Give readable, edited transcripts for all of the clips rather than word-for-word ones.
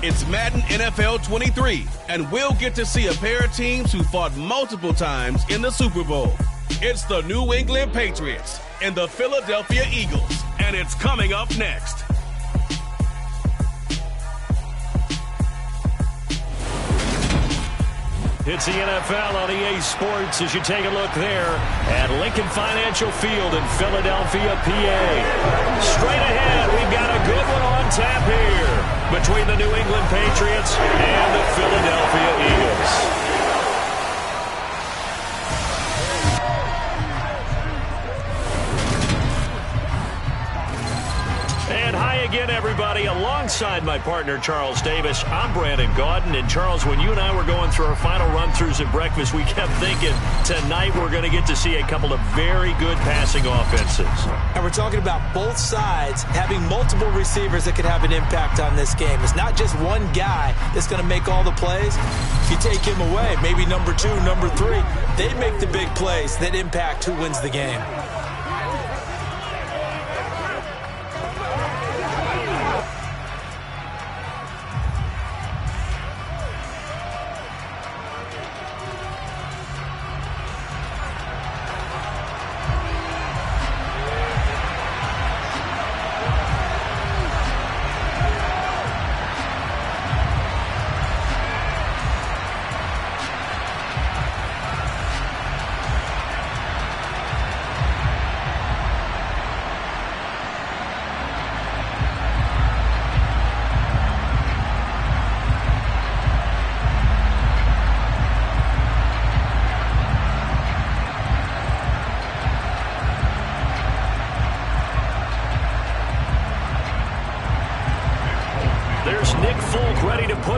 It's Madden NFL 23, and we'll get to see a pair of teams who fought multiple times in the Super Bowl. It's the New England Patriots and the Philadelphia Eagles, and it's coming up next. It's the NFL on EA Sports as you take a look there at Lincoln Financial Field in Philadelphia, PA. Straight ahead, we've got a good one on tap here between the New England Patriots and the Philadelphia Eagles. And hi again, everybody. Alongside my partner, Charles Davis, I'm Brandon Gaudin. And, Charles, when you and I were going through our final run-throughs at breakfast, we kept thinking tonight we're going to get to see a couple of very good passing offenses. And we're talking about both sides having multiple receivers that could have an impact on this game. It's not just one guy that's going to make all the plays. If you take him away, maybe number 2, number 3, they make the big plays that impact who wins the game.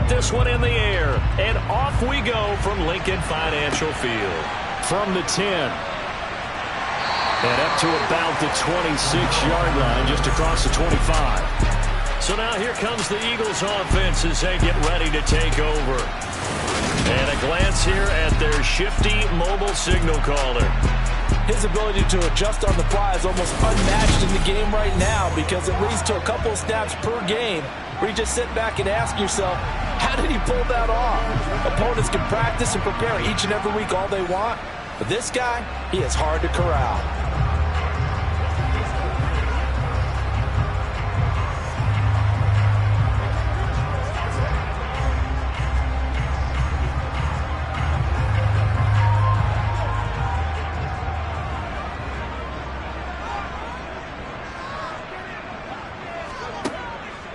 This one in the air, and off we go from Lincoln Financial Field. From the 10, and up to about the 26-yard line, just across the 25. So now here comes the Eagles offense as they get ready to take over. And a glance here at their shifty mobile signal caller. His ability to adjust on the fly is almost unmatched in the game right now, because it leads to a couple of snaps per game where you just sit back and ask yourself, how did he pull that off? Opponents can practice and prepare each and every week all they want, but this guy, he is hard to corral.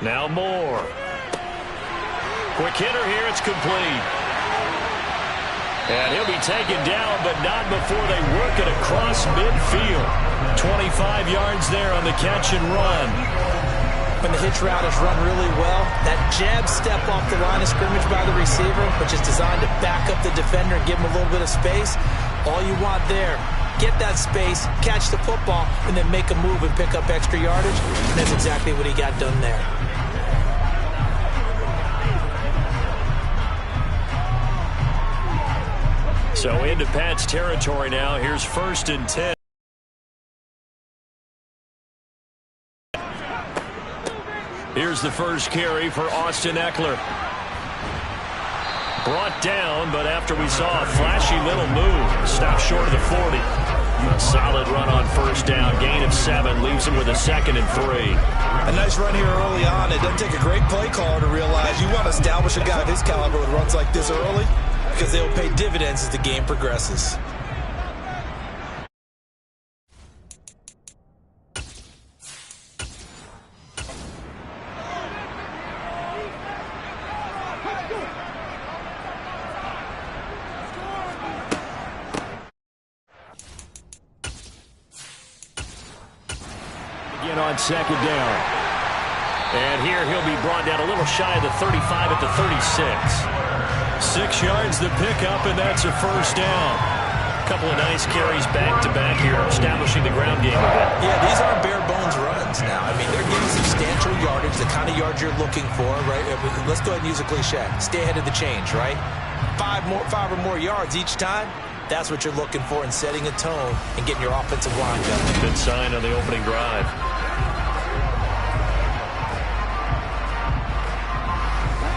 Now Moore. Quick hitter here, it's complete. And he'll be taken down, but not before they work it across midfield. 25 yards there on the catch and run. When the hitch route is run really well, that jab step off the line of scrimmage by the receiver, which is designed to back up the defender and give him a little bit of space, all you want there, get that space, catch the football, and then make a move and pick up extra yardage. And that's exactly what he got done there. So into Pat's territory now. Here's 1st and 10. Here's the first carry for Austin Eckler. Brought down, but after we saw a flashy little move, stopped short of the 40. A solid run on 1st down. Gain of 7 leaves him with a 2nd and 3. A nice run here early on. It doesn't take a great play caller to realize you want to establish a guy of his caliber with runs like this early, because they will pay dividends as the game progresses. Again on 2nd down. And here he'll be brought down a little shy of the 35 at the 36. 6 yards the pickup, and that's a 1st down. A couple of nice carries back-to-back here, establishing the ground game a bit. Yeah, these aren't bare-bones runs now. I mean, they're getting substantial yardage, the kind of yards you're looking for, right? Let's go ahead and use a cliche. Stay ahead of the change, right? 5 or more yards each time. That's what you're looking for in setting a tone and getting your offensive line going. Good sign on the opening drive.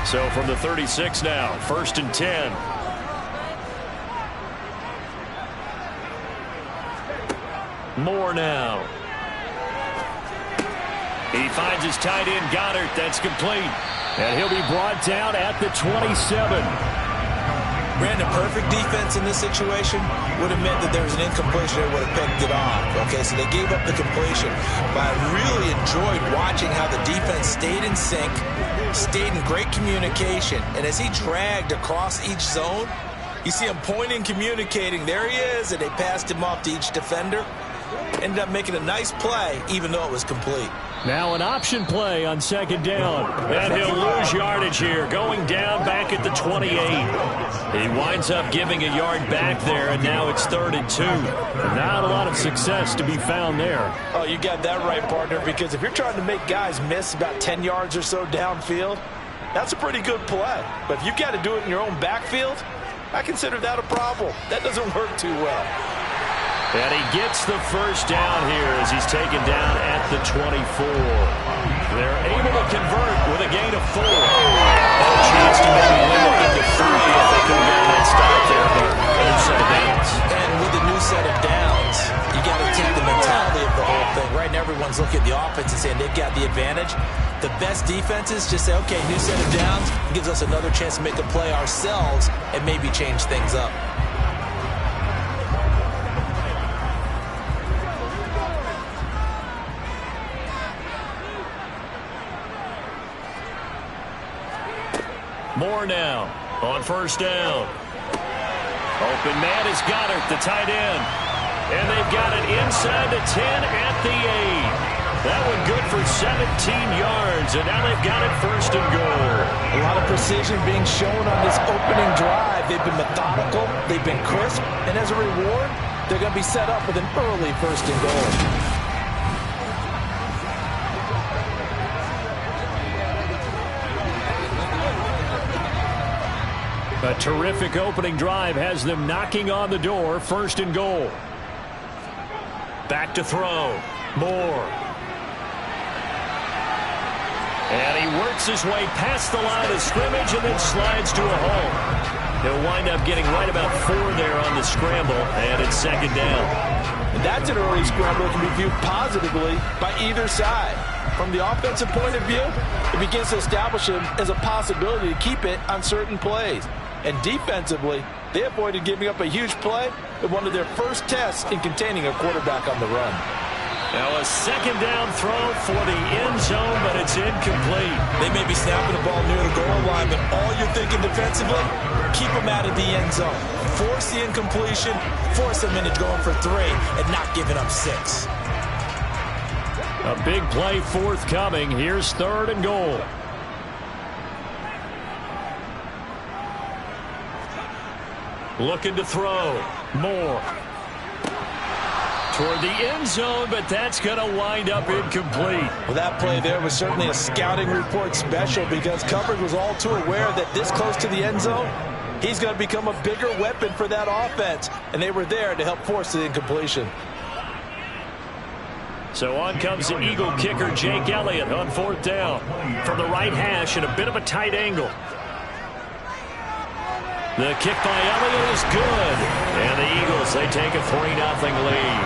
So from the 36 now, 1st and 10. Moore now. He finds his tight end, Goddard. That's complete. And he'll be brought down at the 27. Brandon, perfect defense in this situation would have meant that there was an incompletion. They would have picked it off. Okay, so they gave up the completion. But I really enjoyed watching how the defense stayed in sync, stayed in great communication. And as he dragged across each zone, you see him pointing, communicating. There he is, and they passed him off to each defender. Ended up making a nice play, even though it was complete. Now an option play on 2nd down. And he'll lose yardage here, going down back at the 28. He winds up giving a yard back there, and now it's 3rd and 2. Not a lot of success to be found there. Oh, you got that right, partner, because if you're trying to make guys miss about 10 yards or so downfield, that's a pretty good play. But if you've got to do it in your own backfield, I consider that a problem. That doesn't work too well. And he gets the 1st down here as he's taken down at the 24. They're able to convert with a gain of 4. A chance to maybe limit them to 3 if they could get that stop there, but a new set of downs. And with the new set of downs, you got to take the mentality of the whole thing. Right now, everyone's looking at the offense and saying they've got the advantage. The best defenses just say, okay, new set of downs gives us another chance to make a play ourselves and maybe change things up. Moore now on 1st down. Open man is Goddard, the tight end. And they've got it inside the 10 at the 8. That one good for 17 yards, and now they've got it 1st and goal. A lot of precision being shown on this opening drive. They've been methodical, they've been crisp, and as a reward, they're going to be set up with an early 1st and goal. A terrific opening drive has them knocking on the door. 1st and goal. Back to throw. Moore. And he works his way past the line of scrimmage and then slides to a hole. He'll wind up getting right about 4 there on the scramble, and it's 2nd down. And that's an early scramble that can be viewed positively by either side. From the offensive point of view, it begins to establish him as a possibility to keep it on certain plays. And defensively, they avoided giving up a huge play in one of their first tests in containing a quarterback on the run. Now a 2nd down throw for the end zone, but it's incomplete. They may be snapping the ball near the goal line, but all you're thinking defensively, keep them out of the end zone. Force the incompletion, force them into going for 3, and not giving up 6. A big play forthcoming. Here's 3rd and goal. Looking to throw. Moore. Toward the end zone, but that's going to wind up incomplete. Well, that play there was certainly a scouting report special because coverage was all too aware that this close to the end zone, he's going to become a bigger weapon for that offense, and they were there to help force the incompletion. So on comes the Eagle kicker, Jake Elliott, on 4th down. From the right hash and a bit of a tight angle. The kick by Elliott is good. And the Eagles, they take a 3-0 lead.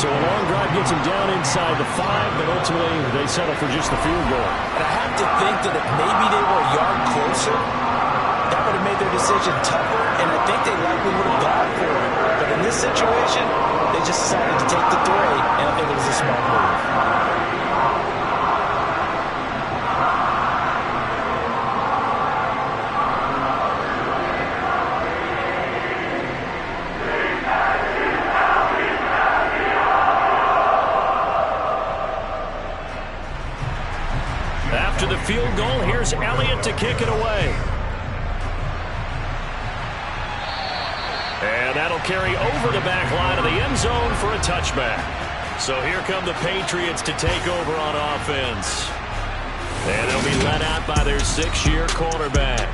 So a long drive gets them down inside the 5, but ultimately they settle for just the field goal. And I have to think that if maybe they were a yard closer, that would have made their decision tougher, and I think they likely would have gone for it. But in this situation, they just decided to take the 3, and I think it was a smart move. After the field goal, here's Elliott to kick it away. And that'll carry over the back line of the end zone for a touchback. So here come the Patriots to take over on offense. And they'll be let out by their 6th-year quarterback.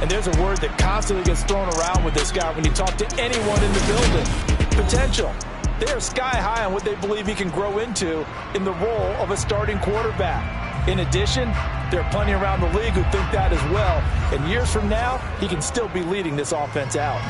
And there's a word that constantly gets thrown around with this guy when you talk to anyone in the building. Potential. They are sky high on what they believe he can grow into in the role of a starting quarterback. In addition, There are plenty around the league who think that as well. And years from now, he can still be leading this offense out.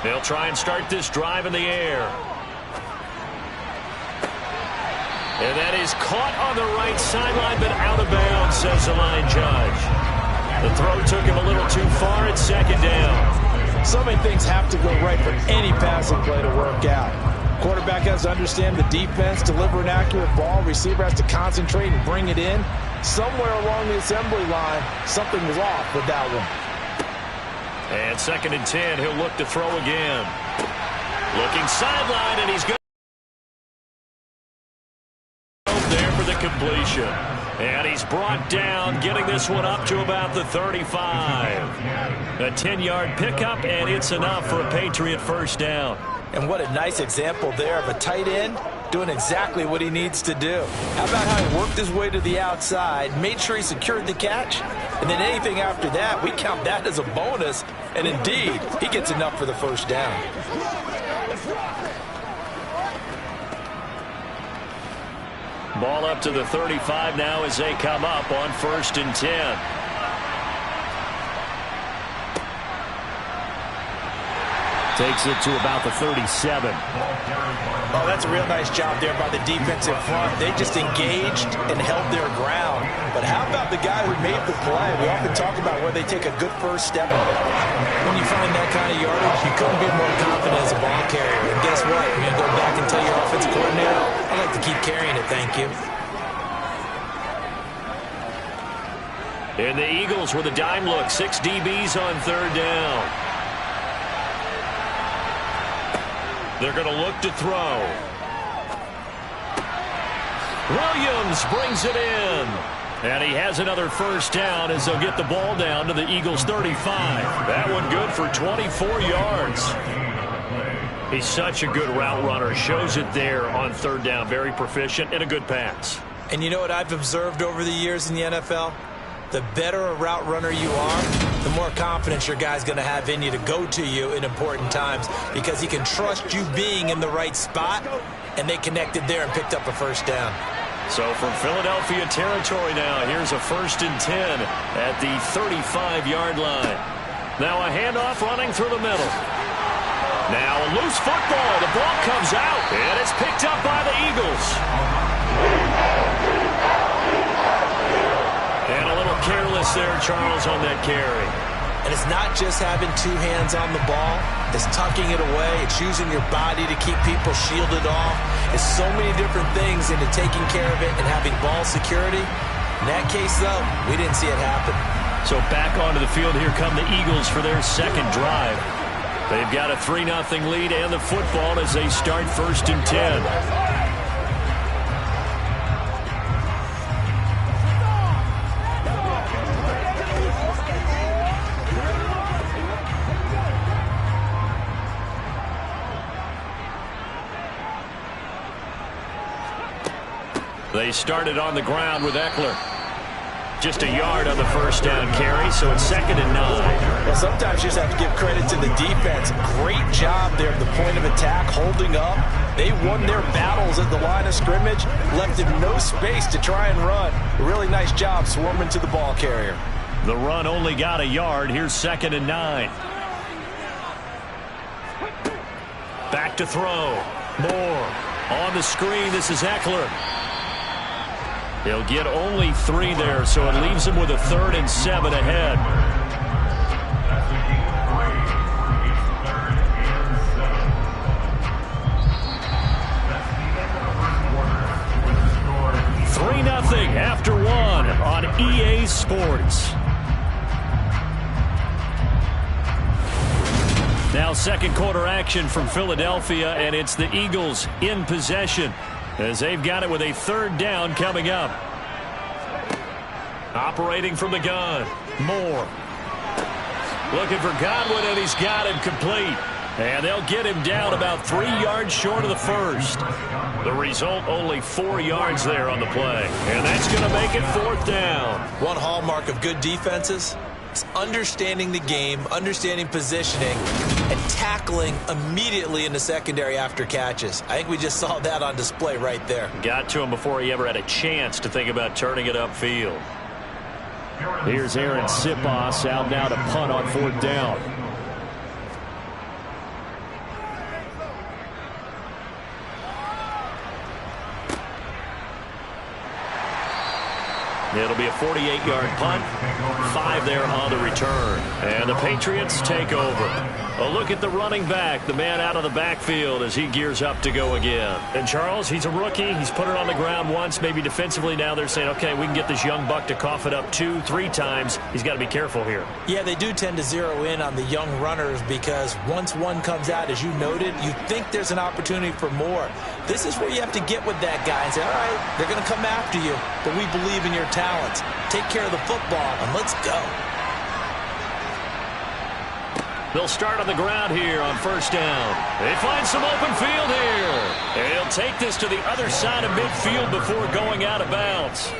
They'll try and start this drive in the air. And that is caught on the right sideline, but out of bounds, says the line judge. The throw took him a little too far. It's second down. So many things have to go right for any passing play to work out. Quarterback has to understand the defense, deliver an accurate ball. Receiver has to concentrate and bring it in. Somewhere along the assembly line, something was off with that one. And second and 10, he'll look to throw again. Looking sideline, and he's good there for the completion. And he's brought down, getting this one up to about the 35. A 10-yard pickup, and it's enough for a Patriot first down. And what a nice example there of a tight end doing exactly what he needs to do. How about how he worked his way to the outside, made sure he secured the catch, and then anything after that, we count that as a bonus. And indeed, he gets enough for the first down. Ball up to the 35 now as they come up on 1st and 10. Takes it to about the 37. Oh, that's a real nice job there by the defensive front. They just engaged and held their ground. But how about the guy who made the play? We often talk about where they take a good first step. When you find that kind of yardage, you couldn't be more confident as a ball carrier. And guess what? You're going to go back and tell your offensive coordinator, I'd like to keep carrying it, thank you. And the Eagles with a dime look. 6 DBs on 3rd down. They're going to look to throw. Williams brings it in. And he has another first down as they'll get the ball down to the Eagles' 35. That one good for 24 yards. He's such a good route runner. Shows it there on 3rd down. Very proficient and a good pass. And you know what I've observed over the years in the NFL? The better a route runner you are, the more confidence your guy's going to have in you to go to you in important times because he can trust you being in the right spot, and they connected there and picked up a first down. So from Philadelphia territory now, here's a 1st and 10 at the 35-yard line. Now a handoff running through the middle. Now a loose football. The ball comes out, and it's picked up by the Eagles. And a little careless there, Charles, on that carry. And it's not just having 2 hands on the ball. It's tucking it away. It's using your body to keep people shielded off. It's so many different things into taking care of it and having ball security. In that case, though, we didn't see it happen. So back onto the field, here come the Eagles for their second drive. They've got a 3-0 lead and the football as they start 1st and 10. They started on the ground with Eckler. Just a yard on the first down carry, so it's 2nd and 9. Well, sometimes you just have to give credit to the defense. Great job there at the point of attack, holding up. They won their battles at the line of scrimmage, left him no space to try and run. A really nice job swarming to the ball carrier. The run only got a yard. Here's 2nd and 9. Back to throw. Moore on the screen. This is Eckler. He'll get only 3 there, so it leaves him with a 3rd and 7 ahead. $3-0 after 1 on EA Sports. Now 2nd quarter action from Philadelphia, and it's the Eagles in possession, as they've got it with a 3rd down coming up. Operating from the gun, Moore. Looking for Godwin, and he's got him complete. And they'll get him down about 3 yards short of the first. The result, only 4 yards there on the play. And that's going to make it 4th down. One hallmark of good defenses is understanding the game, understanding positioning, and tackling immediately in the secondary after catches. I think we just saw that on display right there. Got to him before he ever had a chance to think about turning it upfield. Here's Aaron Sipos out now to punt on 4th down. It'll be a 48-yard punt, 5 there on the return. And the Patriots take over. A look at the running back, the man out of the backfield as he gears up to go again. And Charles, he's a rookie. He's put it on the ground once, maybe defensively. Now they're saying, okay, we can get this young buck to cough it up 2, 3 times. He's got to be careful here. Yeah, they do tend to zero in on the young runners because once one comes out, as you noted, you think there's an opportunity for more. This is where you have to get with that guy and say, all right, they're going to come after you, but we believe in your talents. Take care of the football, and let's go. They'll start on the ground here on 1st down. They find some open field here. And he'll take this to the other side of midfield before going out of bounds.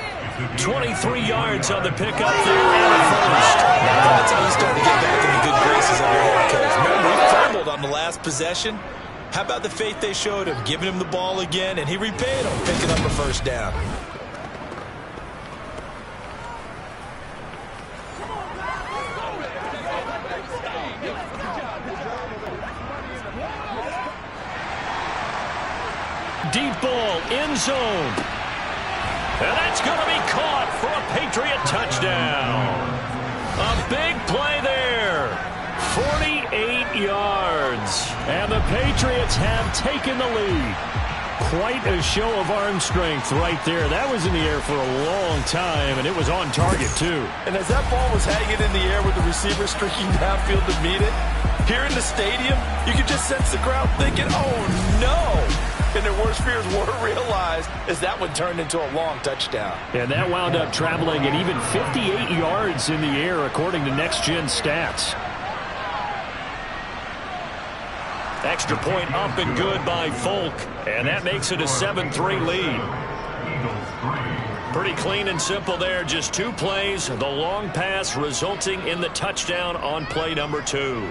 23 yards on the pickup there and a first. That's how you start to get back in the good graces of your head coach. Remember, he fumbled on the last possession. How about the faith they showed him, giving him the ball again, and he repaid him, picking up a 1st down. Deep ball, end zone. And that's going to be caught for a Patriot touchdown. A big play there. 48 yards. And the Patriots have taken the lead. Quite a show of arm strength right there. That was in the air for a long time, and it was on target, too. And as that ball was hanging in the air with the receiver streaking downfield to meet it, here in the stadium, you could just sense the crowd thinking, oh, no. And their worst fears were realized as that one turned into a long touchdown. And that wound up traveling at even 58 yards in the air, according to Next Gen Stats. Extra point up and good by Folk. And that makes it a 7-3 lead. Pretty clean and simple there. Just 2 plays. The long pass resulting in the touchdown on play number 2.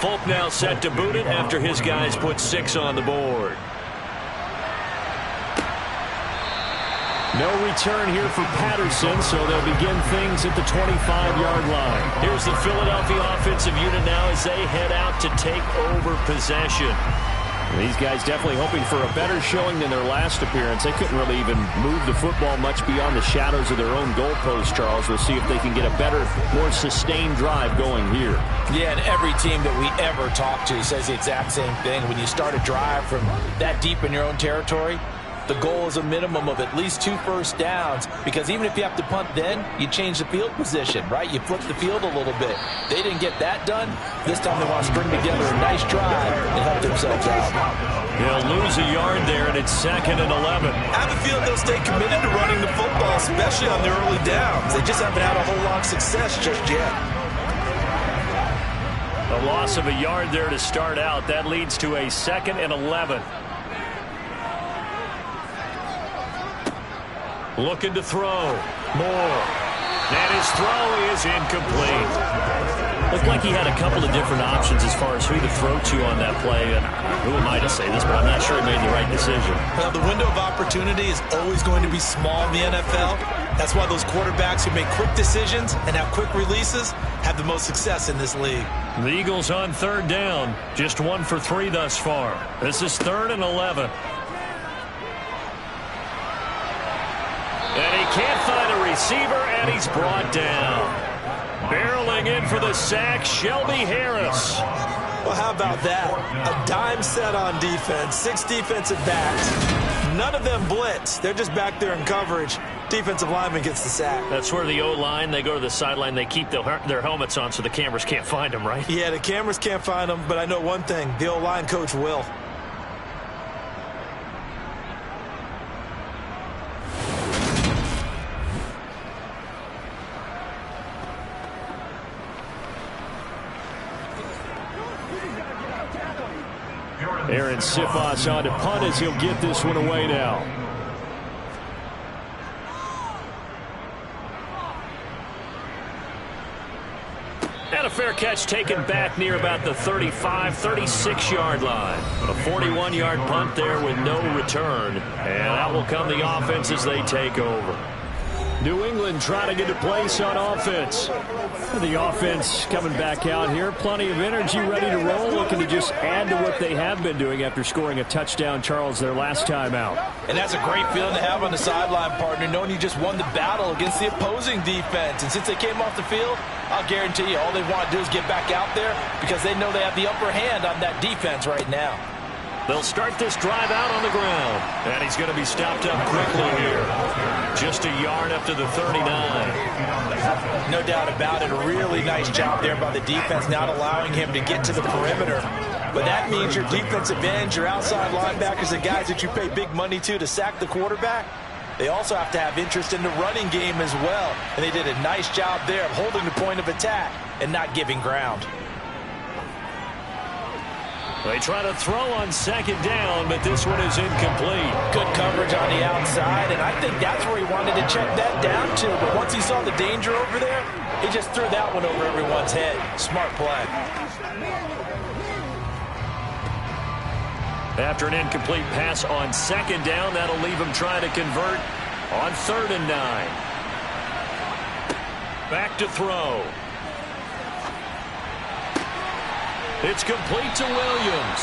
Folk now set to boot it after his guys put 6 on the board. No return here for Patterson, so they'll begin things at the 25-yard line. Here's the Philadelphia offensive unit now as they head out to take over possession. These guys definitely hoping for a better showing than their last appearance. They couldn't really even move the football much beyond the shadows of their own goalpost, Charles. We'll see if they can get a better, more sustained drive going here. Yeah, and every team that we ever talk to says the exact same thing. When you start a drive from that deep in your own territory, the goal is a minimum of at least 2 first downs, because even if you have to punt then, you change the field position, right? You flip the field a little bit. They didn't get that done. This time they want to string together a nice drive and help themselves out. They'll lose a yard there, and it's 2nd and 11. I have a feeling they'll stay committed to running the football, especially on the early downs. They just haven't had a whole lot of success just yet. A loss of a yard there to start out. That leads to a 2nd and 11. Looking to throw. Moore. And his throw is incomplete. Looked like he had a couple of different options as far as who to throw to on that play. And who am I to say this, but I'm not sure he made the right decision. Well, the window of opportunity is always going to be small in the NFL. That's why those quarterbacks who make quick decisions and have quick releases have the most success in this league. The Eagles on third down. Just 1 for 3 thus far. This is 3rd and 11. And he can't find a receiver, and he's brought down. Barreling in for the sack, Shelby Harris. Well, how about that? A dime set on defense, 6 defensive backs. None of them blitz. They're just back there in coverage. Defensive lineman gets the sack. That's where the O-line, they go to the sideline, they keep their helmets on so the cameras can't find them, right? Yeah, the cameras can't find them, but I know one thing. The O-line coach will. Aaron Sifas on to punt as he'll get this one away now. And a fair catch taken back near about the 35, 36-yard line. A 41-yard punt there with no return. And out will come the offense as they take over. New England trying to get a place on offense. The offense coming back out here. Plenty of energy, ready to roll, looking to just add to what they have been doing after scoring a touchdown, Charles, their last time out. And that's a great feeling to have on the sideline, partner, knowing you just won the battle against the opposing defense. And since they came off the field, I'll guarantee you all they want to do is get back out there because they know they have the upper hand on that defense right now. They'll start this drive out on the ground. And he's going to be stopped up quickly here. Just a yard up to the 39. No doubt about it. A really nice job there by the defense, not allowing him to get to the perimeter. But that means your defensive ends, your outside linebackers, the guys that you pay big money to sack the quarterback, they also have to have interest in the running game as well. And they did a nice job there of holding the point of attack and not giving ground. They try to throw on second down, but this one is incomplete. Good coverage on the outside, and I think that's where he wanted to check that down to. But once he saw the danger over there, he just threw that one over everyone's head. Smart play. After an incomplete pass on second down, that'll leave him trying to convert on 3rd and 9. Back to throw. It's complete to Williams.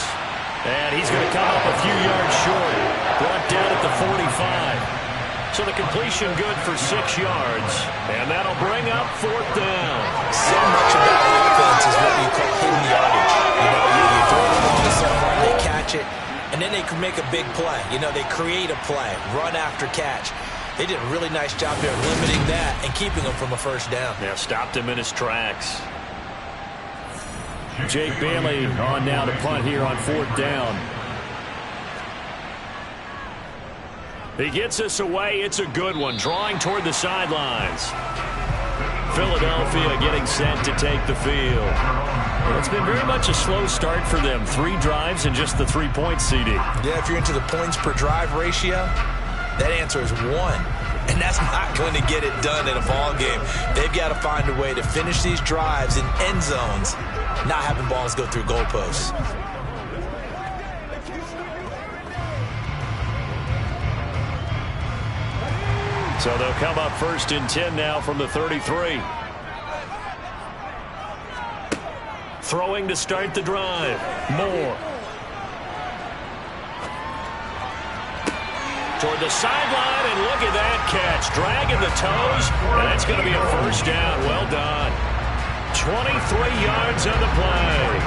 And he's going to come up a few yards short. Brought down at the 45. So the completion good for 6 yards. And that'll bring up 4th down. So much about offense is what you call hidden yardage. You know, you throw the ball to someone, they catch it, and then they can make a big play. You know, they create a play, run after catch. They did a really nice job there limiting that and keeping him from a first down. Yeah, stopped him in his tracks. Jake Bailey on now to punt here on 4th down. He gets us away. It's a good one. Drawing toward the sidelines. Philadelphia getting set to take the field. Well, it's been very much a slow start for them. 3 drives and just the 3-point CD. Yeah, if you're into the points per drive ratio, that answer is 1. And that's not going to get it done in a ball game. They've got to find a way to finish these drives in end zones, not having balls go through goalposts. So they'll come up 1st and 10 now from the 33. Throwing to start the drive. Moore. Toward the sideline, and look at that catch. Dragging the toes, and that's going to be a first down. Well done. 23 yards on the play.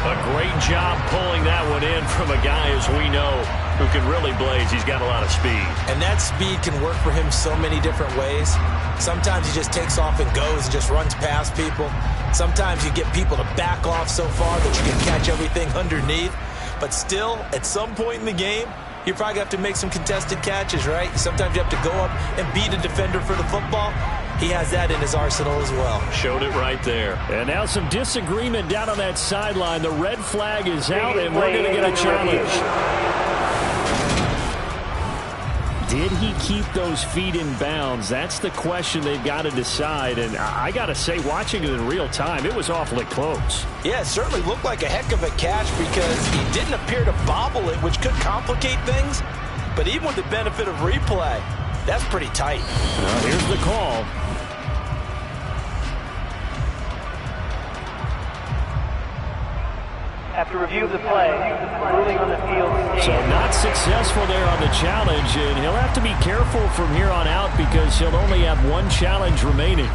A great job pulling that one in from a guy, as we know, who can really blaze. He's got a lot of speed. And that speed can work for him so many different ways. Sometimes he just takes off and goes and just runs past people. Sometimes you get people to back off so far that you can catch everything underneath. But still, at some point in the game, you probably have to make some contested catches, right? Sometimes you have to go up and beat a defender for the football. He has that in his arsenal as well. Showed it right there. And now some disagreement down on that sideline. The red flag is out, and we're going to get a challenge. did he keep those feet in bounds? That's the question they've got to decide. And I got to say, watching it in real time, it was awfully close. Yeah, it certainly looked like a heck of a catch because he didn't appear to bobble it, which could complicate things. But even with the benefit of replay, that's pretty tight. Here's the call. After review of the play, ruling on the field. So not successful there on the challenge, and he'll have to be careful from here on out because he'll only have one challenge remaining.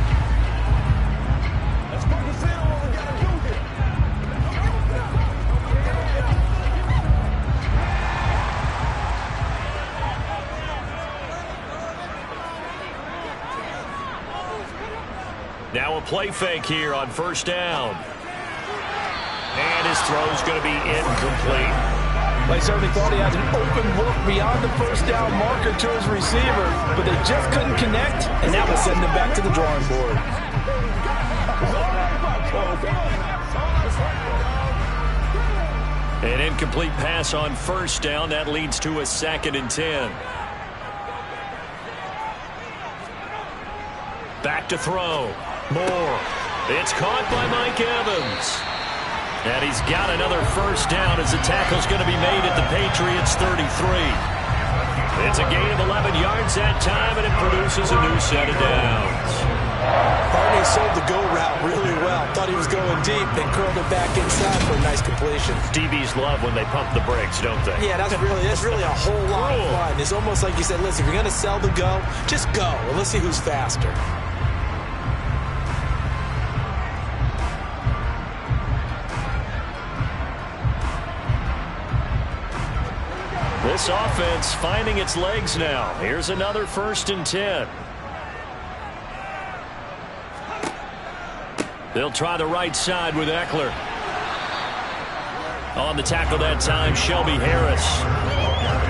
Now a play fake here on first down. And his throw's going to be incomplete. They certainly thought he had an open look beyond the first down marker to his receiver, but they just couldn't connect, and that will send them back to the drawing board. An incomplete pass on first down. That leads to a 2nd and 10. Back to throw. Moore. It's caught by Mike Evans. And he's got another first down as the tackle's going to be made at the Patriots' 33. It's a gain of 11 yards that time, and it produces a new set of downs. Barney sold the go route really well. Thought he was going deep, then curled it back inside for a nice completion. DBs love when they pump the brakes, don't they? Yeah, that's really a whole lot of fun. It's almost like you said, listen, if you're going to sell the go, just go, and let's see who's faster. This offense finding its legs now. Here's another 1st and 10. They'll try the right side with Eckler. On the tackle that time, Shelby Harris.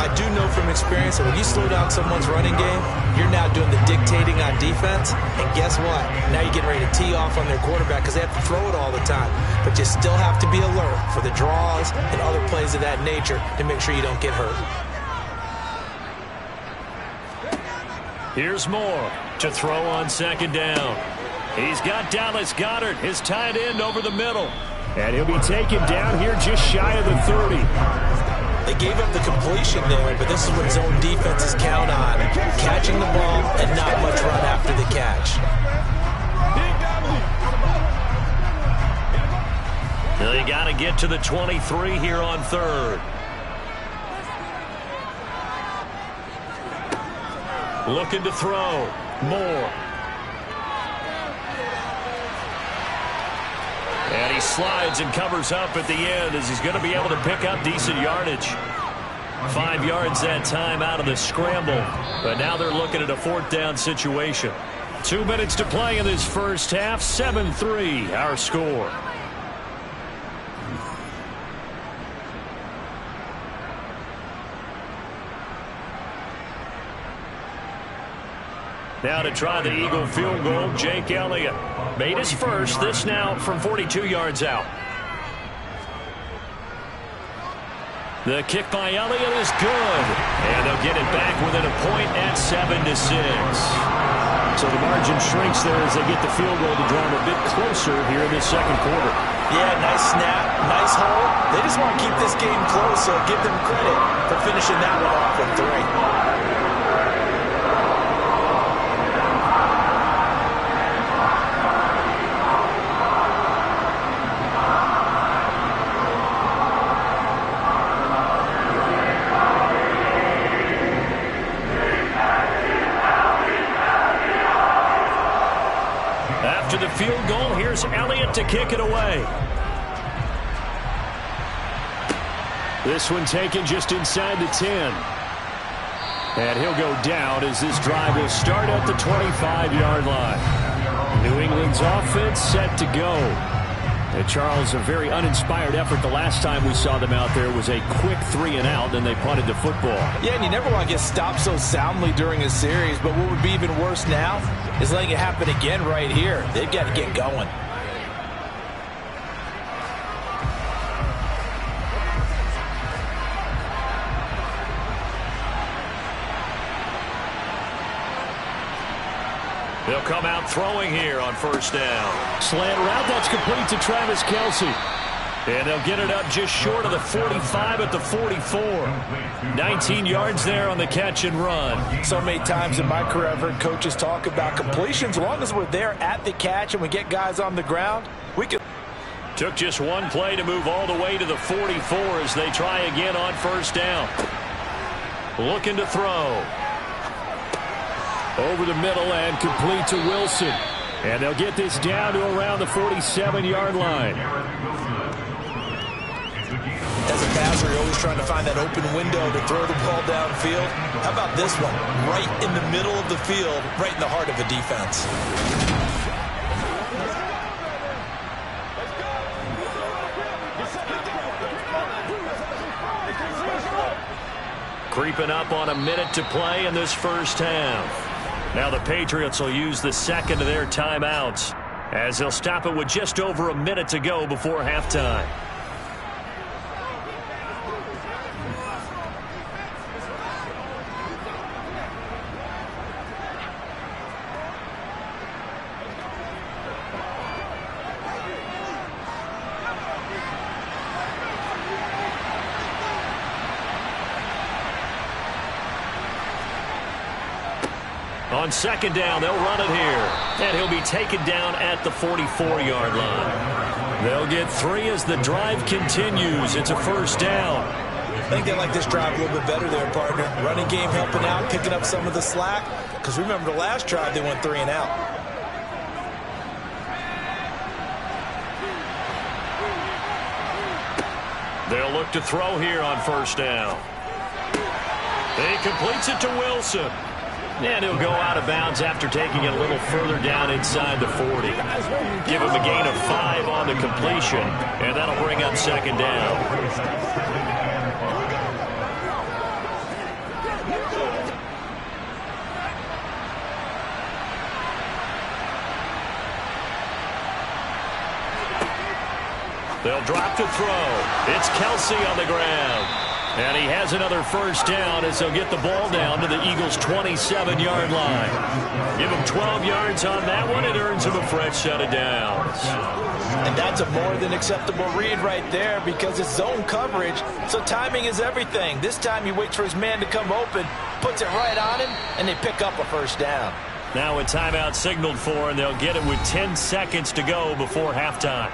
I do know from experience that when you slow down someone's running game, you're now doing the dictating on defense. And guess what? Now you're getting ready to tee off on their quarterback because they have to throw it all the time. But you still have to be alert for the draws and other plays of that nature to make sure you don't get hurt. Here's Moore to throw on 2nd down. He's got Dallas Goedert, his tight end, over the middle. And he'll be taken down here just shy of the 30. They gave up the completion there, but this is what zone defenses count on. Catching the ball and not much run after the catch. They got to get to the 23 here on 3rd. Looking to throw. Moore. And he slides and covers up at the end as he's going to be able to pick up decent yardage. 5 yards that time out of the scramble. But now they're looking at a 4th down situation. 2 minutes to play in this first half. 7-3 our score. Now to try the Eagle field goal, Jake Elliott. Made his first, this now from 42 yards out. The kick by Elliott is good. And they'll get it back within a point at 7-6. So the margin shrinks there as they get the field goal to draw them a bit closer here in this 2nd quarter. Yeah, nice snap, nice hole. They just want to keep this game close, so give them credit for finishing that one off with 3. After the field goal, here's Elliott to kick it away. This one taken just inside the 10. And he'll go down as this drive will start at the 25-yard line. New England's offense set to go. And Charles, a very uninspired effort the last time we saw them out there was a quick 3-and-out, and they punted the football. Yeah, and you never want to get stopped so soundly during a series, but what would be even worse now is letting it happen again right here. They've got to get going. come out throwing here on first down. Slant route, that's complete to Travis Kelce. And they'll get it up just short of the 45 at the 44. 19 yards there on the catch and run. So many times in my career I've heard coaches talk about completions. As long as we're there at the catch and we get guys on the ground, we can. Took just one play to move all the way to the 44 as they try again on first down. Looking to throw. Over the middle and complete to Wilson. And they'll get this down to around the 47-yard line. As a passer, you're always trying to find that open window to throw the ball downfield. How about this one? Right in the middle of the field, right in the heart of a defense. Creeping up on a minute to play in this first half. Now the Patriots will use the second of their timeouts as they'll stop it with just over a minute to go before halftime. On second down, they'll run it here. And he'll be taken down at the 44-yard line. They'll get 3 as the drive continues. It's a first down. I think they like this drive a little bit better there, partner. Running game helping out, picking up some of the slack. Because remember the last drive, they went 3 and out. They'll look to throw here on first down. He completes it to Wilson. And he'll go out of bounds after taking it a little further down inside the 40. Give him a gain of 5 on the completion, and that'll bring up second down. They'll drop to throw. It's Kelce on the ground. And he has another first down as they'll get the ball down to the Eagles' 27-yard line. Give him 12 yards on that one. It earns him a fresh set of downs. And that's a more than acceptable read right there because it's zone coverage, so timing is everything. This time he waits for his man to come open, puts it right on him, and they pick up a first down. Now a timeout signaled for, and they'll get it with 10 seconds to go before halftime.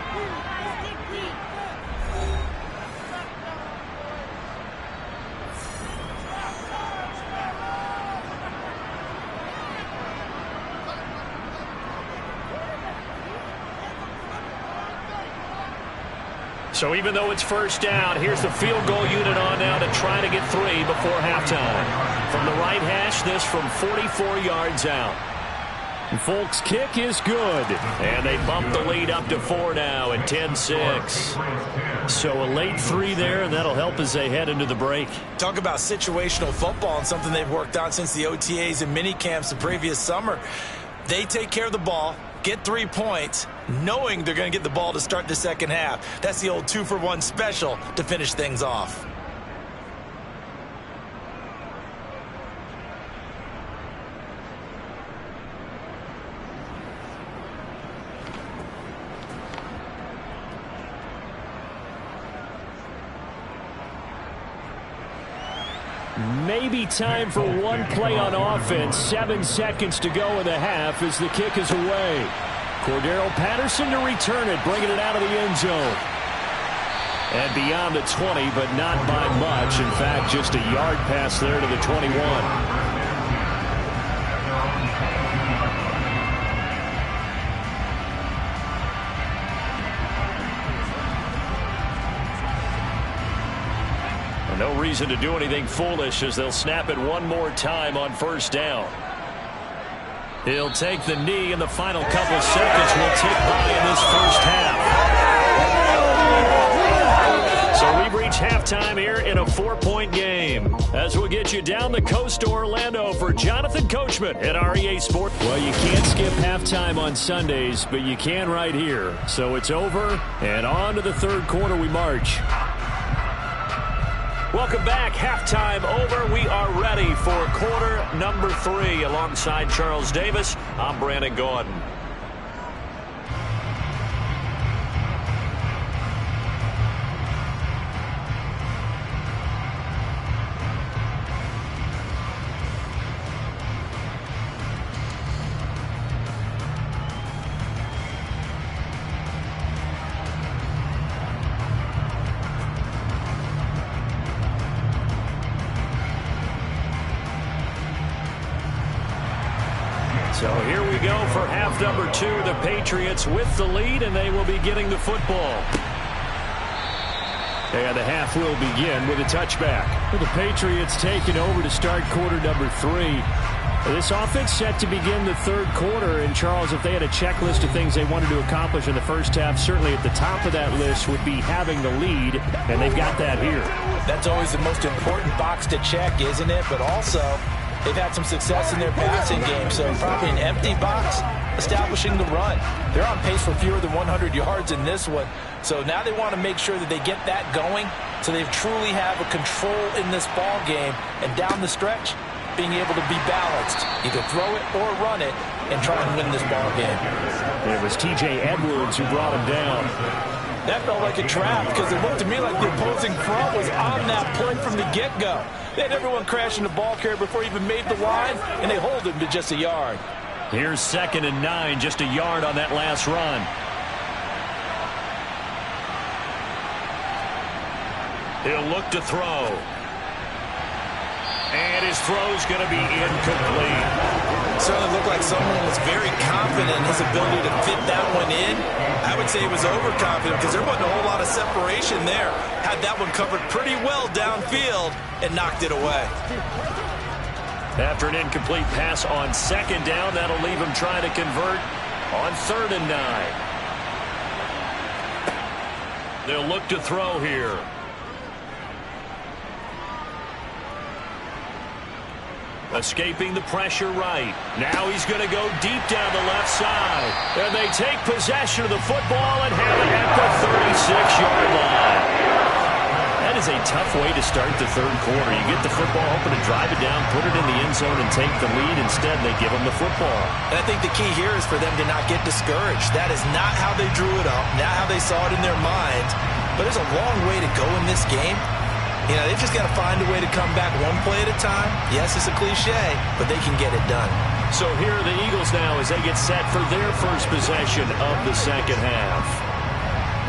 So even though it's first down, here's the field goal unit on now to try to get 3 before halftime. From the right hash, this from 44 yards out. And Folk's kick is good. And they bump the lead up to 4 now at 10-6. So a late 3 there, and that'll help as they head into the break. Talk about situational football and something they've worked on since the OTAs and mini camps the previous summer. They take care of the ball, get 3 points, knowing they're going to get the ball to start the second half. That's the old 2-for-1 special to finish things off. Maybe time for one play on offense. 7 seconds to go in the half as the kick is away. Cordero Patterson to return it, bringing it out of the end zone. And beyond the 20, but not by much. In fact, just a yard pass there to the 21. No reason to do anything foolish as they'll snap it one more time on first down. He'll take the knee in the final couple seconds. Will tick by in this first half. So we've reached halftime here in a 4-point game. As we'll get you down the coast to Orlando for Jonathan Coachman at REA Sports. Well, you can't skip halftime on Sundays, but you can right here. So it's over, and on to the third quarter we march. Welcome back. Halftime over. We are ready for quarter number 3. Alongside Charles Davis, I'm Brandon Gaudin. So here we go for half number 2. The Patriots with the lead, and they will be getting the football. And the half will begin with a touchback. The Patriots taking over to start quarter number 3. This offense set to begin the third quarter. And, Charles, if they had a checklist of things they wanted to accomplish in the first half, certainly at the top of that list would be having the lead, and they've got that here. That's always the most important box to check, isn't it? But also, they've had some success in their passing game, so probably an empty box, establishing the run. They're on pace for fewer than 100 yards in this one, so now they want to make sure that they get that going so they truly have a control in this ball game, and down the stretch, being able to be balanced, either throw it or run it, and try and win this ball game. It was T.J. Edwards who brought him down. That felt like a trap because it looked to me like the opposing front was on that play from the get-go. They had everyone crashing the ball carrier before he even made the line, and they hold him to just a yard. Here's 2nd and 9, just a yard on that last run. He'll look to throw. And his throw's going to be incomplete. Certainly looked like someone was very confident in his ability to fit that one in. I would say he was overconfident because there wasn't a whole lot of separation there. Had that one covered pretty well downfield and knocked it away. After an incomplete pass on 2nd down, that'll leave him trying to convert on 3rd and 9. They'll look to throw here. Escaping the pressure right. Now he's going to go deep down the left side. And they take possession of the football and have it at the 36-yard line. That is a tough way to start the third quarter. You get the football, hoping to drive it down, put it in the end zone, and take the lead. Instead, they give them the football. And I think the key here is for them to not get discouraged. That is not how they drew it up, not how they saw it in their minds. But there's a long way to go in this game. You know, they've just got to find a way to come back one play at a time. Yes, it's a cliche, but they can get it done. So here are the Eagles now as they get set for their first possession of the second half.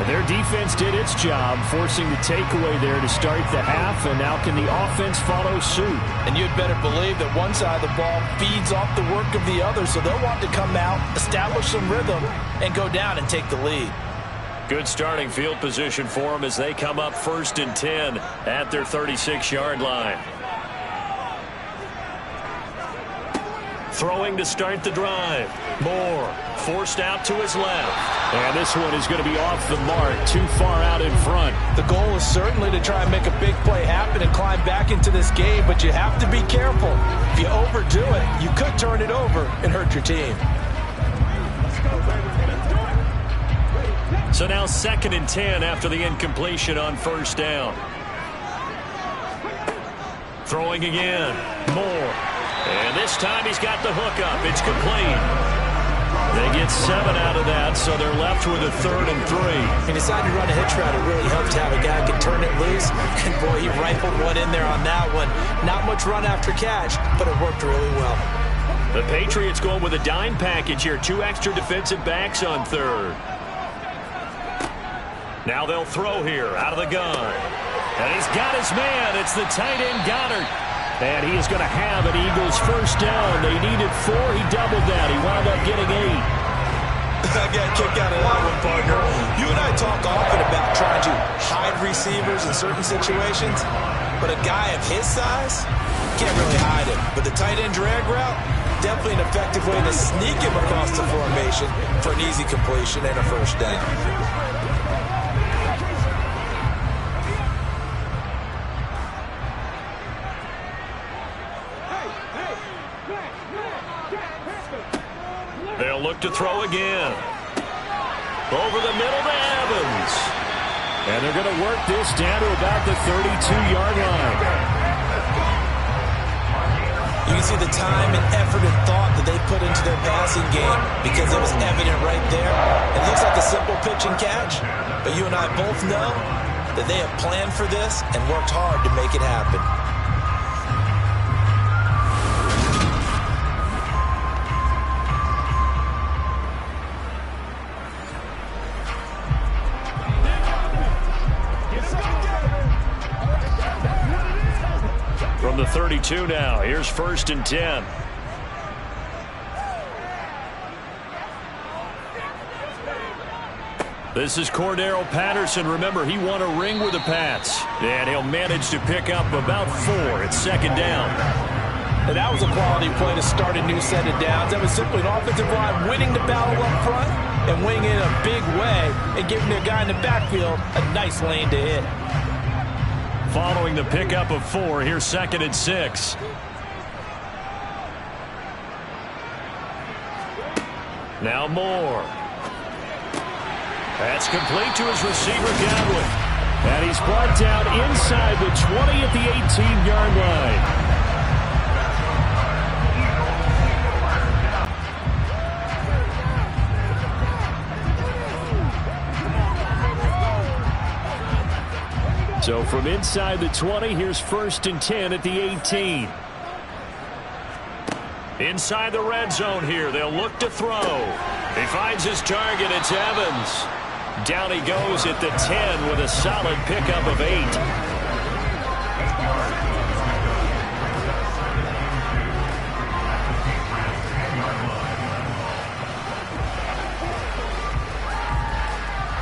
Their defense did its job, forcing the takeaway there to start the half, and now can the offense follow suit? And you'd better believe that one side of the ball feeds off the work of the other, so they'll want to come out, establish some rhythm, and go down and take the lead. Good starting field position for them as they come up 1st and 10 at their 36-yard line. Throwing to start the drive. Moore forced out to his left. And this one is going to be off the mark, too far out in front. The goal is certainly to try and make a big play happen and climb back into this game, but you have to be careful. If you overdo it, you could turn it over and hurt your team. So now 2nd and 10 after the incompletion on 1st down. Throwing again. Moore. And this time he's got the hook up. It's complete. They get 7 out of that, so they're left with a 3rd and 3. He decided to run a hitch route. It really helps to have a guy who can turn it loose. And, boy, he rifled one in there on that one. Not much run after catch, but it worked really well. The Patriots going with a dime package here. 2 extra defensive backs on 3rd. Now they'll throw here out of the gun. And he's got his man. It's the tight end Goddard. And he is going to have an Eagles first down. They needed 4. He doubled that. He wound up getting 8. I got kicked out of that one, partner. You and I talk often about trying to hide receivers in certain situations. But a guy of his size, can't really hide him. But the tight end drag route, definitely an effective way to sneak him across the formation for an easy completion and a first down. They'll look to throw again. Over the middle to Evans. And they're going to work this down to about the 32-yard line. You can see the time and effort and thought that they put into their passing game because it was evident right there. It looks like a simple pitch and catch, but you and I both know that they have planned for this and worked hard to make it happen. From the 32 now, here's 1st and 10. This is Cordero Patterson. Remember, he won a ring with the Pats. And he'll manage to pick up about 4 at 2nd down. And that was a quality play to start a new set of downs. That was simply an offensive line winning the battle up front and winning in a big way and giving their guy in the backfield a nice lane to hit. Following the pickup of 4, here's 2nd and 6. Now Moore. That's complete to his receiver, Godwin. And he's brought down inside the 20 at the 18-yard line. So from inside the 20, here's 1st and 10 at the 18. Inside the red zone here, they'll look to throw. He finds his target, it's Evans. Down he goes at the 10 with a solid pickup of 8.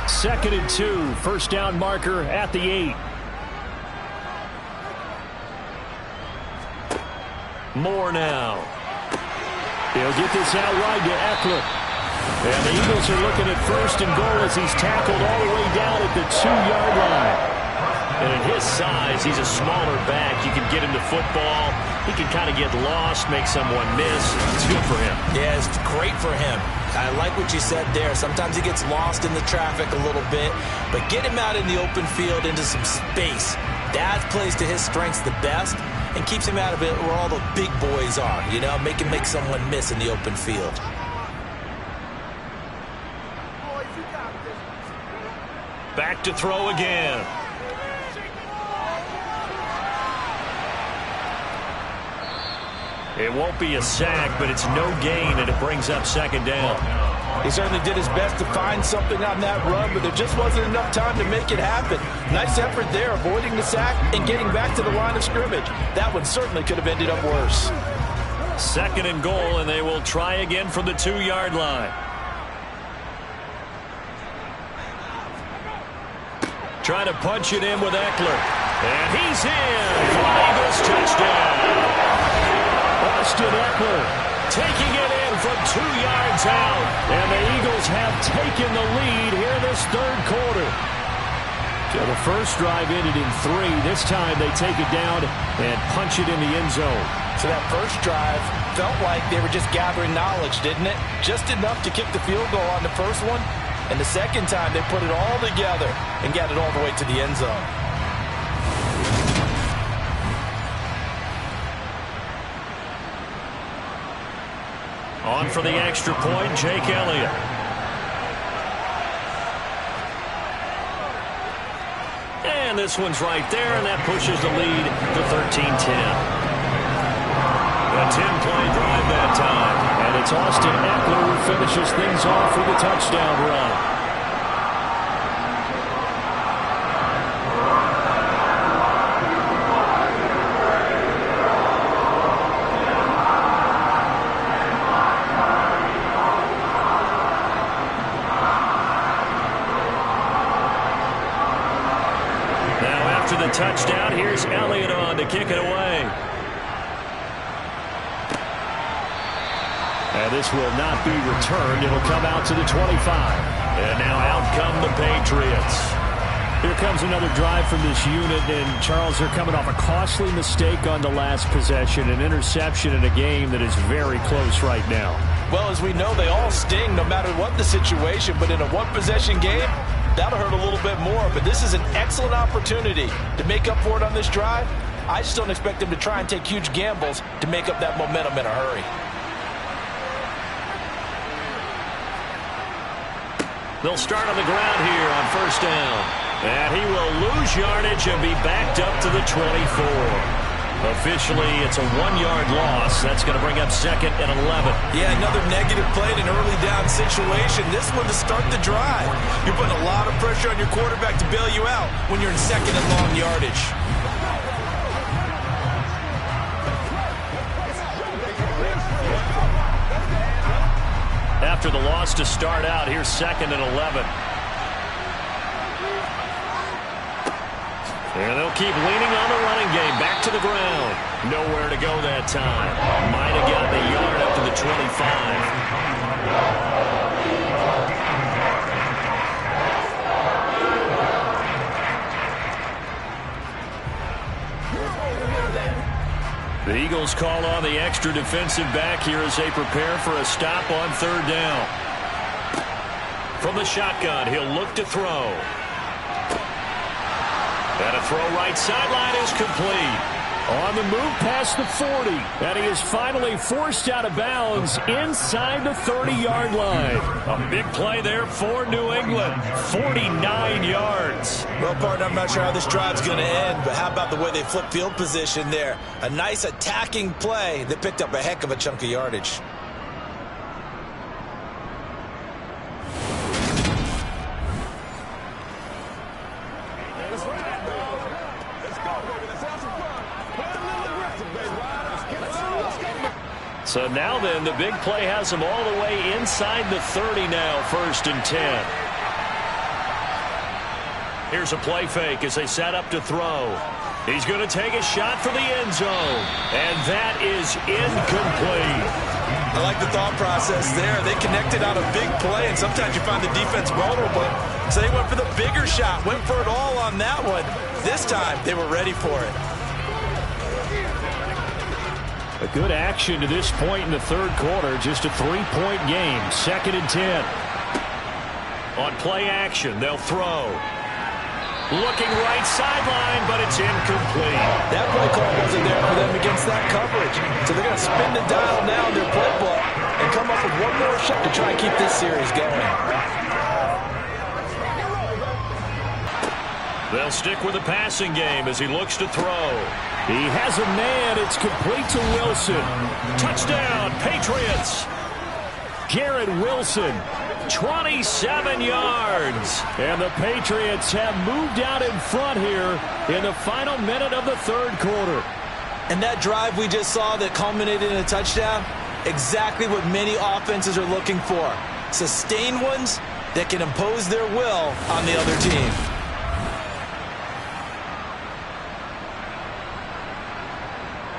Second and 2, first down marker at the 8. Moore now. He'll get this out wide to Eckler. And the Eagles are looking at 1st and goal as he's tackled all the way down at the 2-yard line. And at his size, he's a smaller back. You can get him to football. He can kind of get lost, make someone miss. It's good for him. Yeah, it's great for him. I like what you said there. Sometimes he gets lost in the traffic a little bit. But get him out in the open field into some space. That plays to his strengths the best and keeps him out of it where all the big boys are. You know, make him make someone miss in the open field. Back to throw again. It won't be a sack, but it's no gain, and it brings up 2nd down. He certainly did his best to find something on that run, but there just wasn't enough time to make it happen. Nice effort there, avoiding the sack and getting back to the line of scrimmage. That one certainly could have ended up worse. 2nd and goal, and they will try again from the 2-yard line. Trying to punch it in with Eckler. And he's in for an Eagles touchdown. Austin Eckler taking it in from 2 yards out. And the Eagles have taken the lead here in this 3rd quarter. So the first drive ended in 3. This time they take it down and punch it in the end zone. So that first drive felt like they were just gathering knowledge, didn't it? Just enough to kick the field goal on the first one. And the second time they put it all together and got it all the way to the end zone. On for the extra point, Jake Elliott. And this one's right there, and that pushes the lead to 13-10. A 10-play drive that time. And it's Austin Eckler who finishes things off with a touchdown run. Touchdown. Here's Elliott on to kick it away. And this will not be returned. It'll come out to the 25. And now out come the Patriots. Here comes another drive from this unit. And, Charles, they're coming off a costly mistake on the last possession. An interception in a game that is very close right now. Well, as we know, they all sting no matter what the situation. But in a one-possession game, that'll hurt a little bit more, but this is an excellent opportunity to make up for it on this drive. I just don't expect them to try and take huge gambles to make up that momentum in a hurry. They'll start on the ground here on first down. And he will lose yardage and be backed up to the 24. Officially, it's a 1-yard loss. That's going to bring up 2nd and 11. Yeah, another negative play in an early down situation. This one to start the drive. You're putting a lot of pressure on your quarterback to bail you out when you're in 2nd and long yardage. After the loss to start out, here's 2nd and 11. And they'll keep leaning on the running game. Back to the ground. Nowhere to go that time. Might have gotten a yard up to the 25. The Eagles call on the extra defensive back here as they prepare for a stop on 3rd down. From the shotgun, he'll look to throw. And a throw right sideline is complete. On the move past the 40. And he is finally forced out of bounds inside the 30-yard line. A big play there for New England. 49 yards. Well, partner, I'm not sure how this drive's going to end, but how about the way they flip field position there? A nice attacking play that picked up a heck of a chunk of yardage. So now then, the big play has him all the way inside the 30 now, 1st and 10. Here's a play fake as they set up to throw. He's going to take a shot for the end zone, and that is incomplete. I like the thought process there. They connected on a big play, and sometimes you find the defense vulnerable. So they went for the bigger shot, went for it all on that one. This time, they were ready for it. A good action to this point in the 3rd quarter. Just a 3-point game. 2nd and 10. On play action, they'll throw. Looking right sideline, but it's incomplete. That play call wasn't there for them against that coverage. So they're going to spin the dial now in their playbook and come up with one more shot to try and keep this series going. They'll stick with the passing game as he looks to throw. He has a man. It's complete to Wilson. Touchdown, Patriots. Garrett Wilson, 27 yards. And the Patriots have moved out in front here in the final minute of the 3rd quarter. And that drive we just saw that culminated in a touchdown, exactly what many offenses are looking for. Sustained ones that can impose their will on the other team.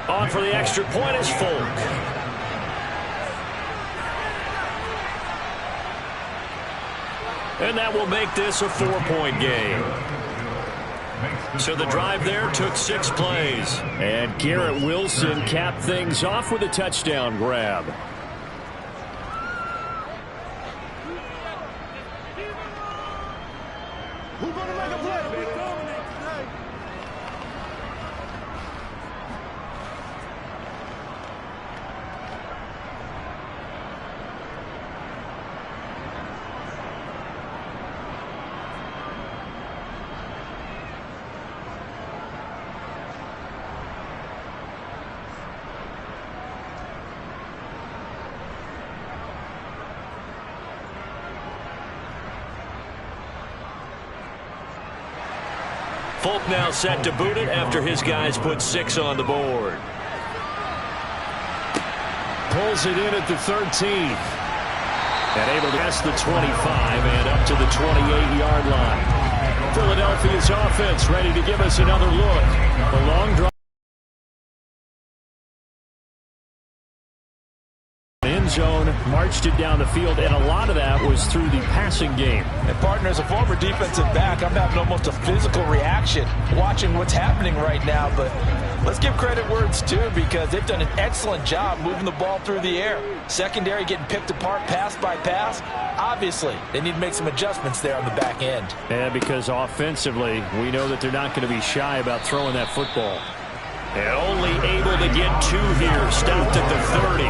On for the extra point is Folk. And that will make this a 4-point game. So the drive there took 6 plays. And Garrett Wilson capped things off with a touchdown grab. Who's going to make a play? Folk now set to boot it after his guys put 6 on the board. Pulls it in at the 13th. And able to pass the 25 and up to the 28-yard line. Philadelphia's offense ready to give us another look. The long drive. End zone, marched it down the field, and a lot of that was through the passing game. And partner, as a former defensive back, I'm having almost a physical reaction watching what's happening right now. But let's give credit where it's due, because they've done an excellent job moving the ball through the air. Secondary getting picked apart pass by pass. Obviously, they need to make some adjustments there on the back end. Yeah, because offensively, we know that they're not going to be shy about throwing that football. And only able to get 2 here. Stopped at the 30.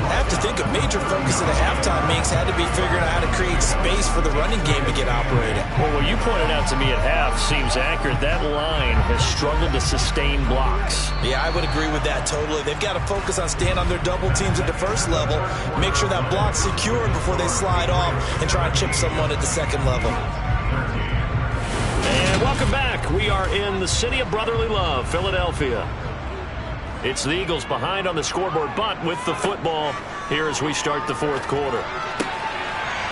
I have to think a major focus of the halftime makes had to be figuring out how to create space for the running game to get operated. Well, what you pointed out to me at half seems accurate. That line has struggled to sustain blocks. Yeah, I would agree with that totally. They've got to focus on staying on their double teams at the first level, make sure that block's secured before they slide off and try and chip someone at the second level. And welcome back. We are in the city of brotherly love, Philadelphia. It's the Eagles behind on the scoreboard, but with the football here as we start the fourth quarter.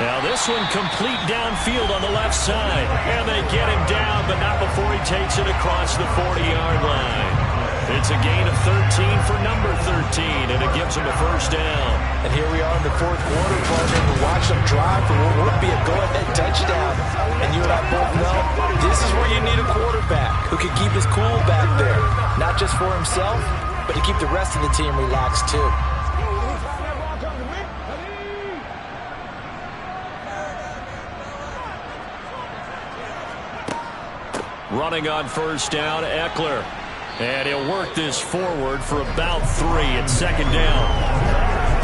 Now this one complete downfield on the left side. And they get him down, but not before he takes it across the 40-yard line. It's a gain of 13 for number 13, and it gives him a first down. And here we are in the fourth quarter, partner. We watch them drive for what would be a go-ahead touchdown. And you and I both know this is where you need a quarterback who can keep his cool back there. Not just for himself, but to keep the rest of the team relaxed too. Running on first down, Eckler. And he'll work this forward for about 3 at second down.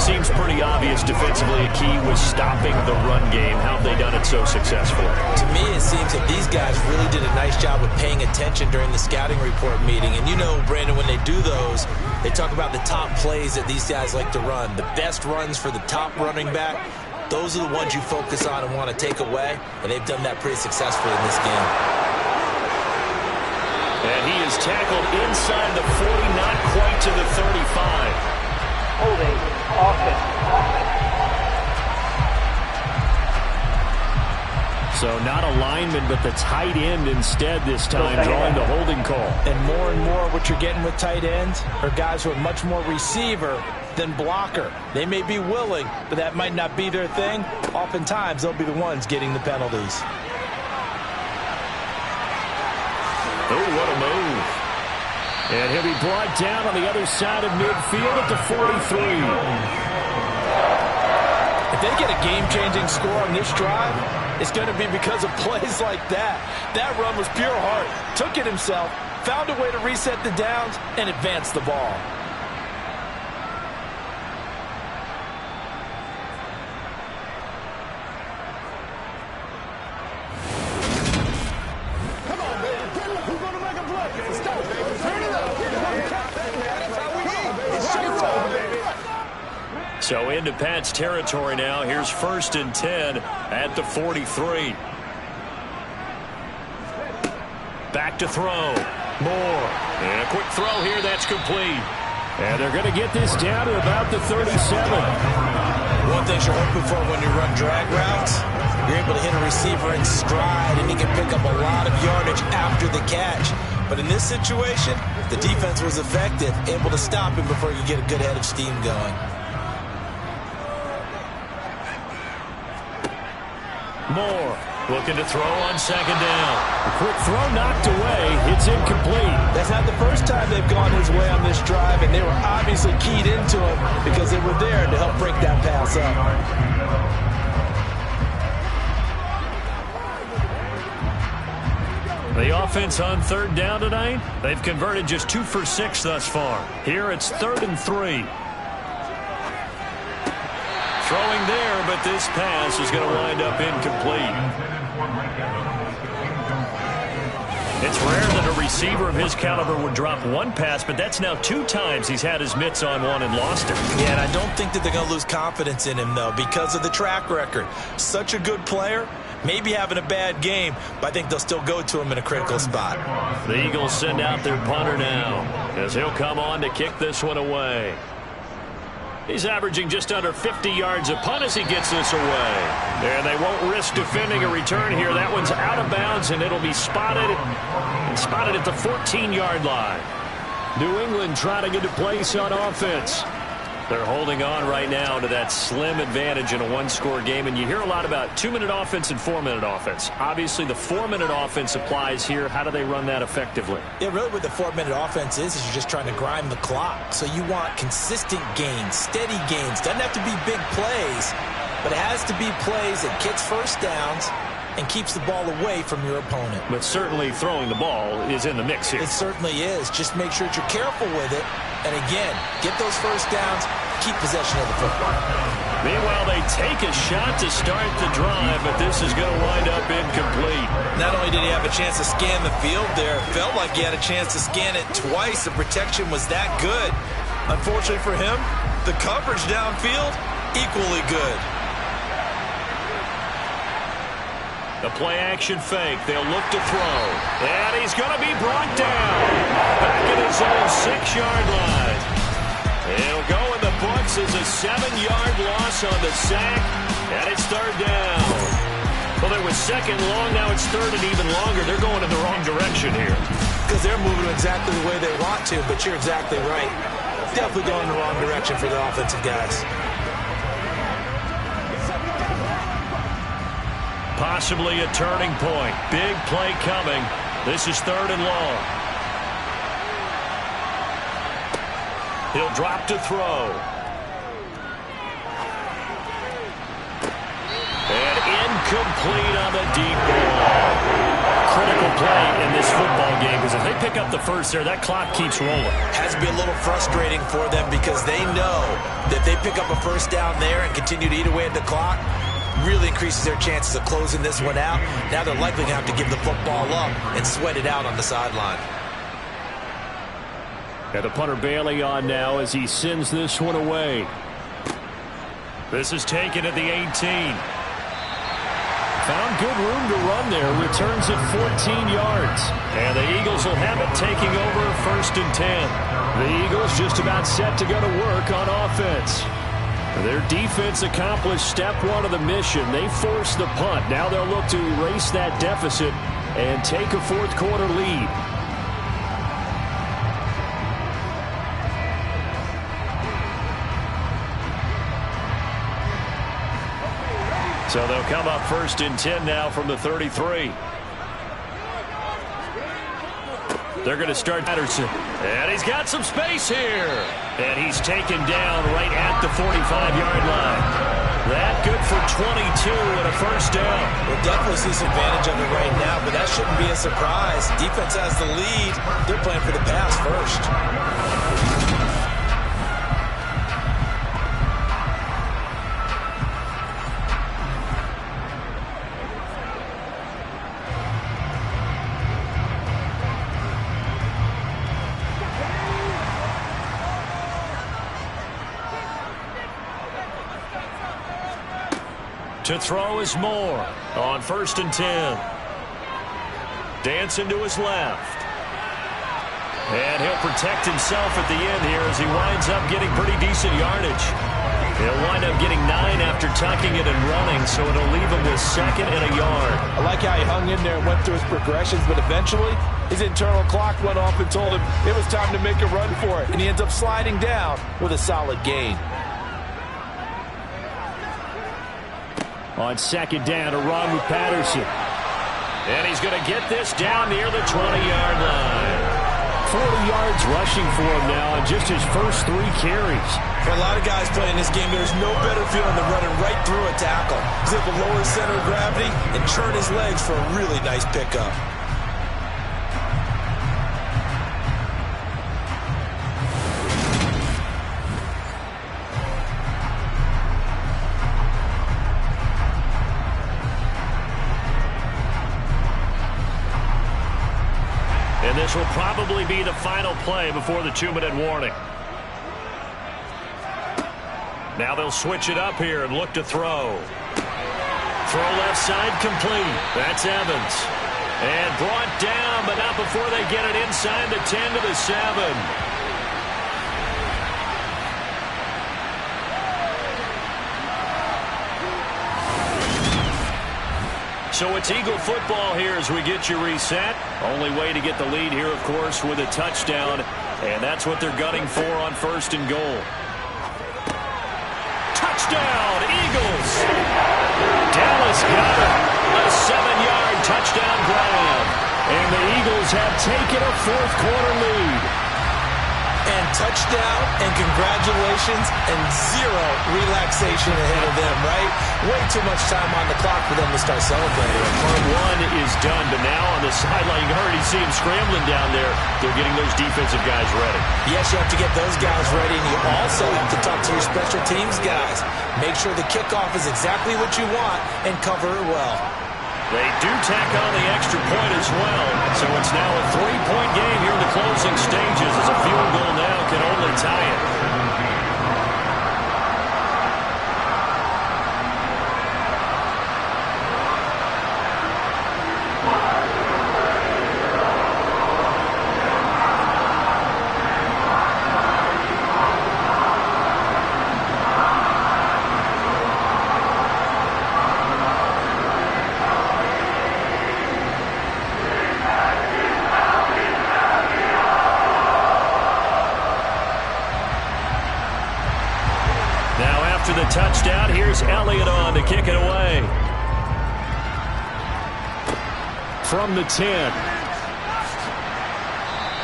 Seems pretty obvious defensively a key was stopping the run game. How have they done it so successfully? To me, it seems that these guys really did a nice job of paying attention during the scouting report meeting. And you know, Brandon, when they do those, they talk about the top plays that these guys like to run. The best runs for the top running back, those are the ones you focus on and want to take away. And they've done that pretty successfully in this game. And he is tackled inside the 40, not quite to the 35. Holding, offense. So not a lineman, but the tight end instead this time, drawing the holding call. And more what you're getting with tight ends are guys who are much more receiver than blocker. They may be willing, but that might not be their thing. Oftentimes, they'll be the ones getting the penalties. Oh, what a move. And he'll be brought down on the other side of midfield at the 43. If they get a game-changing score on this drive, it's going to be because of plays like that. That run was pure heart. Took it himself, found a way to reset the downs, and advance the ball. So into Pat's territory now. Here's 1st and 10 at the 43. Back to throw. Moore. And a quick throw here. That's complete. And they're going to get this down to about the 37. One thing you're hoping for when you run drag routes, you're able to hit a receiver in stride, and he can pick up a lot of yardage after the catch. But in this situation, the defense was effective, able to stop him before you get a good head of steam going. Moore looking to throw on second down. A quick throw knocked away. It's incomplete. That's not the first time they've gone his way on this drive, and they were obviously keyed into him because they were there to help break that pass up. The offense on 3rd down tonight, they've converted just 2 for 6 thus far. Here it's 3rd and 3. Throwing there, but this pass is going to wind up incomplete. It's rare that a receiver of his caliber would drop one pass, but that's now 2 times he's had his mitts on one and lost it. Yeah, and I don't think that they're going to lose confidence in him, though, because of the track record. Such a good player, maybe having a bad game, but I think they'll still go to him in a critical spot. The Eagles send out their punter now, as he'll come on to kick this one away. He's averaging just under 50 yards a punt as he gets this away. And they won't risk defending a return here. That one's out of bounds, and it'll be spotted at the 14-yard line. New England trying to get a place on offense. They're holding on right now to that slim advantage in a one-score game, and you hear a lot about 2-minute offense and 4-minute offense. Obviously, the 4-minute offense applies here. How do they run that effectively? Yeah, really what the 4-minute offense is you're just trying to grind the clock. So you want consistent gains, steady gains. Doesn't have to be big plays, but it has to be plays that gets first downs and keeps the ball away from your opponent. But certainly throwing the ball is in the mix here. It certainly is. Just make sure that you're careful with it. And again, get those first downs, keep possession of the football. Meanwhile, they take a shot to start the drive, but this is going to wind up incomplete. Not only did he have a chance to scan the field there, it felt like he had a chance to scan it twice. The protection was that good. Unfortunately for him, the coverage downfield, equally good. The play-action fake. They'll look to throw. And he's going to be brought down. Back at his own 6-yard line. It'll go in the books as a 7-yard loss on the sack. And it's third down. Well, it was second long. Now it's third and even longer. They're going in the wrong direction here. Because they're moving exactly the way they want to, but you're exactly right. Definitely going in the wrong direction for the offensive guys. Possibly a turning point. Big play coming. This is third and long. He'll drop to throw. And incomplete on the deep ball. Critical play in this football game because if they pick up the first there, that clock keeps rolling. Has to be a little frustrating for them because they know that if they pick up a first down there and continue to eat away at the clock, really increases their chances of closing this one out. Now they're likely going to have to give the football up and sweat it out on the sideline. And the punter Bailey on now as he sends this one away. This is taken at the 18. Found good room to run there. Returns at 14 yards. And the Eagles will have it taking over first and 10. The Eagles just about set to go to work on offense. Their defense accomplished step one of the mission. They forced the punt. Now they'll look to erase that deficit and take a fourth quarter lead. So they'll come up first and 10 now from the 33. They're going to start Patterson. And he's got some space here. And he's taken down right at the 45-yard line. That good for 22 and a first down. We'll definitely see some advantage of it right now, but that shouldn't be a surprise. Defense has the lead. They're playing for the pass first. To throw is Moore on first and 10. Dancing to his left. And he'll protect himself at the end here as he winds up getting pretty decent yardage. He'll wind up getting 9 after tucking it and running, so it'll leave him with second and a yard. I like how he hung in there and went through his progressions, but eventually his internal clock went off and told him it was time to make a run for it, and he ends up sliding down with a solid gain. On second down, a run with Patterson. And he's going to get this down near the 20-yard line. 40 yards rushing for him now on just his first 3 carries. For a lot of guys playing this game, there's no better feeling than running right through a tackle. He's able to lower his center of gravity and turn his legs for a really nice pickup. And this will probably be the final play before the 2-minute warning. Now they'll switch it up here and look to throw. Throw left side complete. That's Evans. And brought down, but not before they get it inside the 10 to the 7. So it's Eagle football here as we get you reset. Only way to get the lead here, of course, with a touchdown. And that's what they're gunning for on first and goal. Touchdown, Eagles. Dallas got it. A 7-yard touchdown grab. And the Eagles have taken a fourth-quarter lead. And touchdown and congratulations and zero relaxation ahead of them, right? Way too much time on the clock for them to start celebrating. Part one is done, but now on the sideline, you already see him scrambling down there. They're getting those defensive guys ready. Yes, you have to get those guys ready, and you also have to talk to your special teams guys. Make sure the kickoff is exactly what you want and cover it well. They do tack on the extra point as well. So it's now a 3-point game here in the closing stages as a field goal now can only tie it. The touchdown. Here's Elliott on to kick it away. From the 10.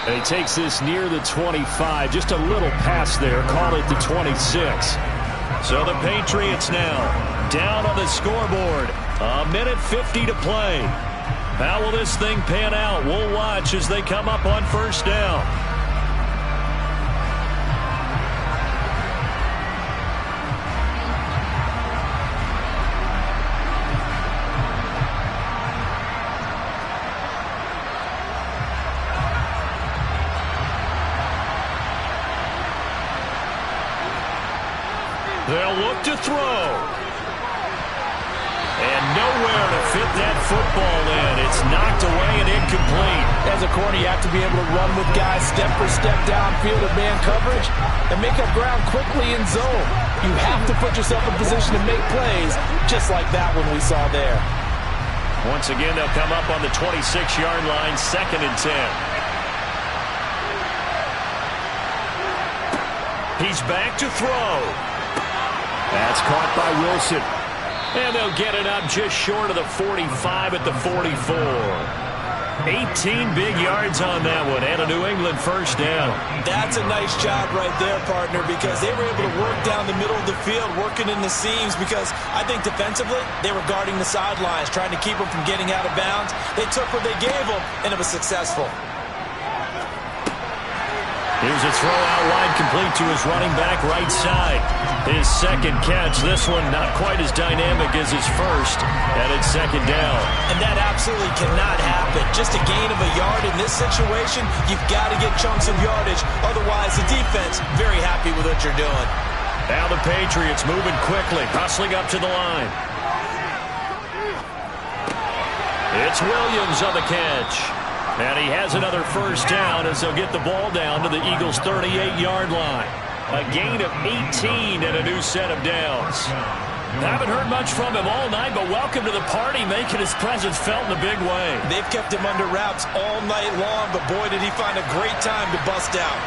And he takes this near the 25. Just a little pass there. Call it the 26. So the Patriots now down on the scoreboard. 1:50 to play. How will this thing pan out? We'll watch as they come up on first down. They'll look to throw. And nowhere to fit that football in. It's knocked away and incomplete. As a corner, you have to be able to run with guys step for step downfield in man coverage and make up ground quickly in zone. You have to put yourself in position to make plays, just like that one we saw there. Once again, they'll come up on the 26-yard line, 2nd and 10. He's back to throw. That's caught by Wilson. And they'll get it up just short of the 45 at the 44. 18 big yards on that one and a New England first down. That's a nice job right there, partner, because they were able to work down the middle of the field, working in the seams, because I think defensively they were guarding the sidelines, trying to keep them from getting out of bounds. They took what they gave them, and it was successful. Here's a throw out wide, complete to his running back right side. His second catch. This one not quite as dynamic as his first, and it's 2nd down. And that absolutely cannot happen. Just a gain of a yard in this situation, you've got to get chunks of yardage. Otherwise, the defense, very happy with what you're doing. Now the Patriots moving quickly, hustling up to the line. It's Williams on the catch. And he has another first down as they'll get the ball down to the Eagles' 38-yard line. A gain of 18 and a new set of downs. Haven't heard much from him all night, but welcome to the party, making his presence felt in a big way. They've kept him under wraps all night long, but boy, did he find a great time to bust out.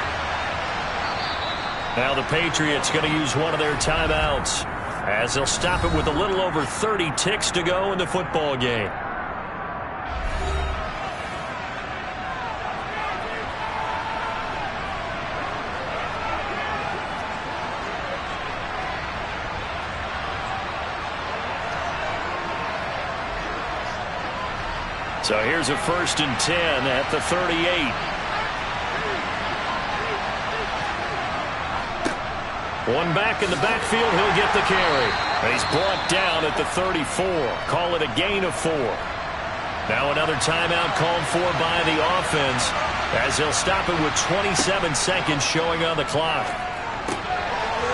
Now the Patriots going to use one of their timeouts as they'll stop it with a little over 30 ticks to go in the football game. So here's a 1st and 10 at the 38. One back in the backfield, he'll get the carry. He's brought down at the 34. Call it a gain of 4. Now another timeout called for by the offense as he'll stop it with 27 seconds showing on the clock.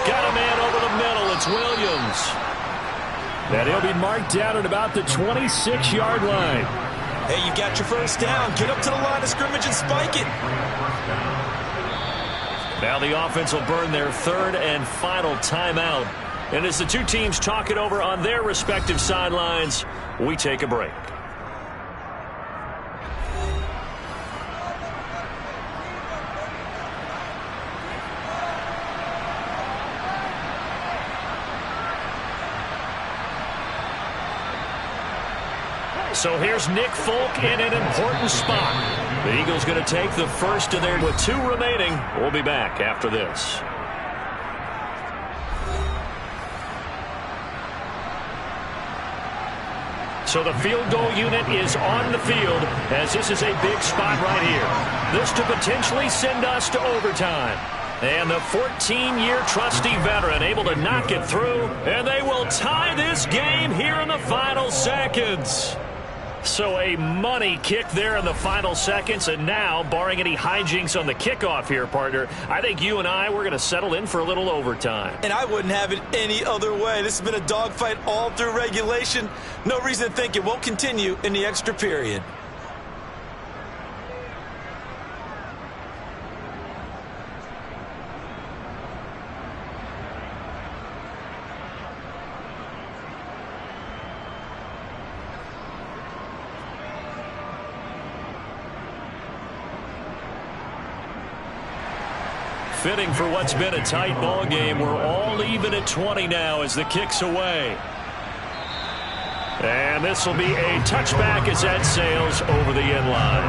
Got a man over the middle. It's Williams. And he'll be marked down at about the 26-yard line. Hey, you got your first down. Get up to the line of scrimmage and spike it. Now the offense will burn their 3rd and final timeout. And as the two teams talk it over on their respective sidelines, we take a break. So here's Nick Folk in an important spot. The Eagles going to take the first of their with 2 remaining. We'll be back after this. So the field goal unit is on the field as this is a big spot right here. This to potentially send us to overtime. And the 14-year trusty veteran able to knock it through, and they will tie this game here in the final seconds. So a money kick there in the final seconds, and now, barring any hijinks on the kickoff here, partner, I think you and I, we're going to settle in for a little overtime. And I wouldn't have it any other way. This has been a dogfight all through regulation. No reason to think it won't continue in the extra period. Fitting for what's been a tight ball game. We're all even at 20 now as the kick's away. And this will be a touchback as that sails over the end line.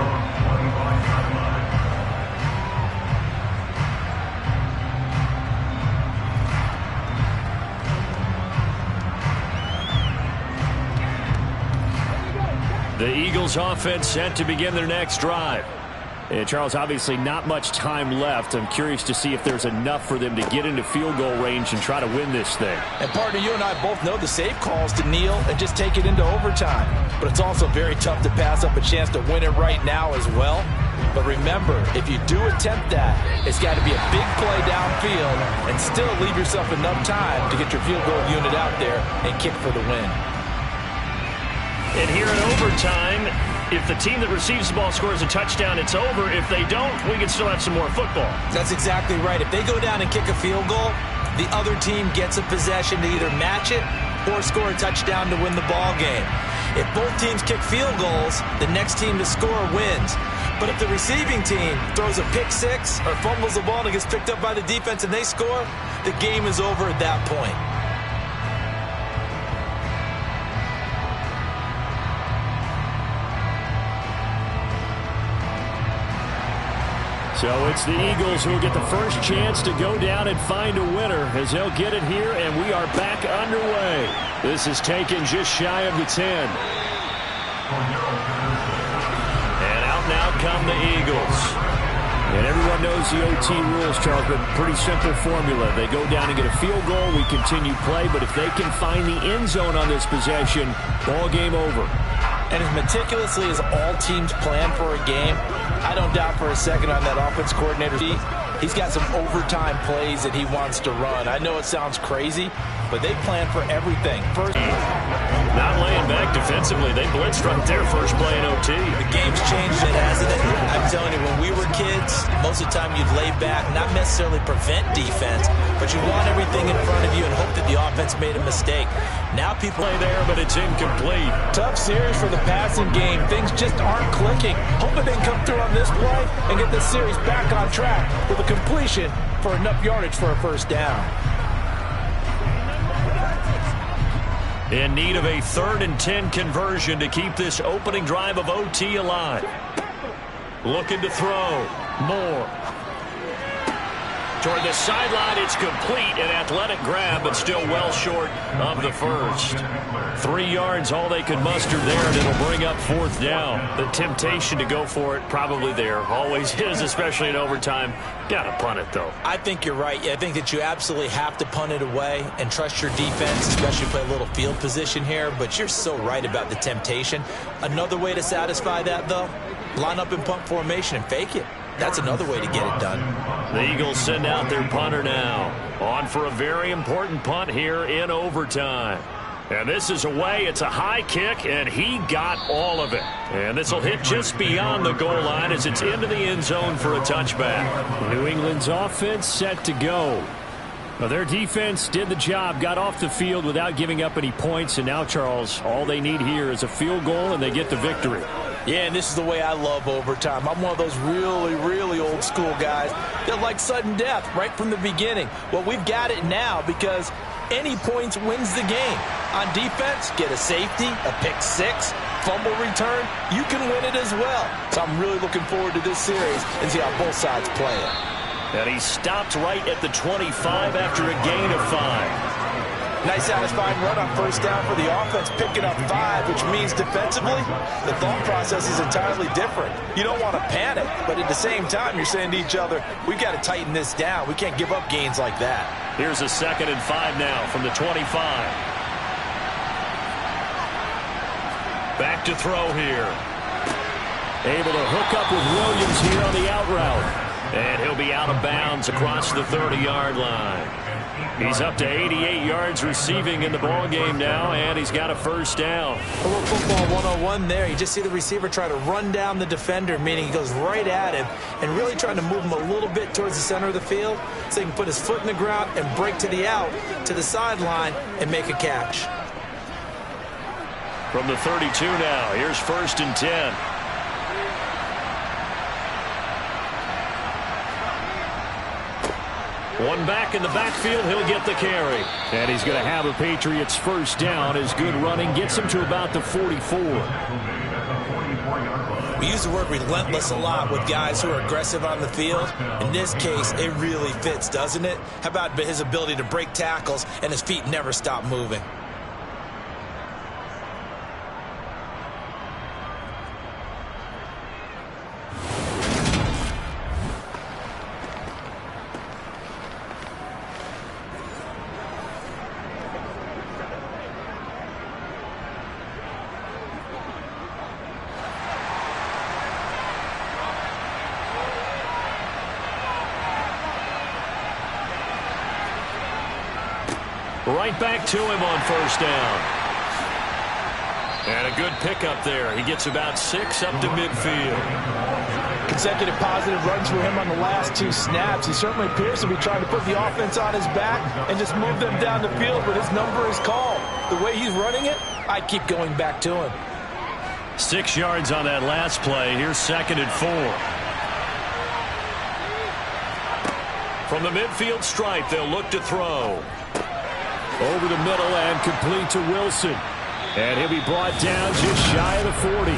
The Eagles offense set to begin their next drive. And Charles, obviously not much time left. I'm curious to see if there's enough for them to get into field goal range and try to win this thing. And partner, you and I both know the safe calls to kneel and just take it into overtime. But it's also very tough to pass up a chance to win it right now as well. But remember, if you do attempt that, it's got to be a big play downfield and still leave yourself enough time to get your field goal unit out there and kick for the win. And here in overtime, if the team that receives the ball scores a touchdown, it's over. If they don't, we can still have some more football. That's exactly right. If they go down and kick a field goal, the other team gets a possession to either match it or score a touchdown to win the ball game. If both teams kick field goals, the next team to score wins. But if the receiving team throws a pick six or fumbles the ball and it gets picked up by the defense and they score, the game is over at that point. So it's the Eagles who will get the first chance to go down and find a winner as they'll get it here, and we are back underway. This is taken just shy of the 10. And out now come the Eagles. And everyone knows the OT rules, Charles, but pretty simple formula. They go down and get a field goal, we continue play, but if they can find the end zone on this possession, ball game over. And as meticulously as all teams plan for a game, I don't doubt for a second on that offense coordinator. He's got some overtime plays that he wants to run. I know it sounds crazy, but they plan for everything. First, not laying back defensively. They blitzed right there first play in OT. The game's changed, hasn't it? I'm telling you, when we were kids, most of the time you'd lay back, not necessarily prevent defense, but you want everything in front of you and hope that the offense made a mistake. Now people play there, but it's incomplete. Tough series for the passing game. Things just aren't clicking. Hoping they can come through on this play and get this series back on track with a completion for enough yardage for a first down. In need of a 3rd and 10 conversion to keep this opening drive of OT alive. Looking to throw. Moore. Toward the sideline, it's complete. An athletic grab, but still well short of the first. 3 yards, all they could muster there, and it'll bring up 4th down. The temptation to go for it probably there. Always is, especially in overtime. Gotta punt it, though. I think you're right. I think that you absolutely have to punt it away and trust your defense, especially play a little field position here. But you're so right about the temptation. Another way to satisfy that, though, line up in punt formation and fake it. That's another way to get it done. The Eagles send out their punter now. On for a very important punt here in overtime. And this is away. It's a high kick, and he got all of it. And this will hit just beyond the goal line as it's into the end zone for a touchback. New England's offense set to go. Well, their defense did the job, got off the field without giving up any points. And now, Charles, all they need here is a field goal, and they get the victory. Yeah, and this is the way I love overtime. I'm one of those really, really old school guys that like sudden death right from the beginning. Well, we've got it now because any points wins the game. On defense, get a safety, a pick six, fumble return, you can win it as well. So I'm really looking forward to this series and see how both sides play it. And he stopped right at the 25 after a gain of 5. Nice satisfying run on first down for the offense, picking up 5, which means defensively, the thought process is entirely different. You don't want to panic, but at the same time, you're saying to each other, we've got to tighten this down. We can't give up gains like that. Here's a 2nd and 5 now from the 25. Back to throw here. Able to hook up with Williams here on the out route. And he'll be out of bounds across the 30-yard line. He's up to 88 yards receiving in the ball game now, and he's got a first down. A little football 101 there. You just see the receiver try to run down the defender, meaning he goes right at him and really trying to move him a little bit towards the center of the field so he can put his foot in the ground and break to the out, to the sideline, and make a catch. From the 32 now, here's 1st and 10. One back in the backfield, he'll get the carry. And he's going to have a Patriots first down as good running gets him to about the 44. We use the word relentless a lot with guys who are aggressive on the field. In this case, it really fits, doesn't it? How about his ability to break tackles and his feet never stop moving? Right back to him on first down. And a good pickup there. He gets about 6 up to midfield. Consecutive positive runs for him on the last 2 snaps. He certainly appears to be trying to put the offense on his back and just move them down the field, but his number is called. The way he's running it, I keep going back to him. 6 yards on that last play. Here's 2nd and 4. From the midfield stripe, they'll look to throw. Over the middle and complete to Wilson. And he'll be brought down just shy of the 40.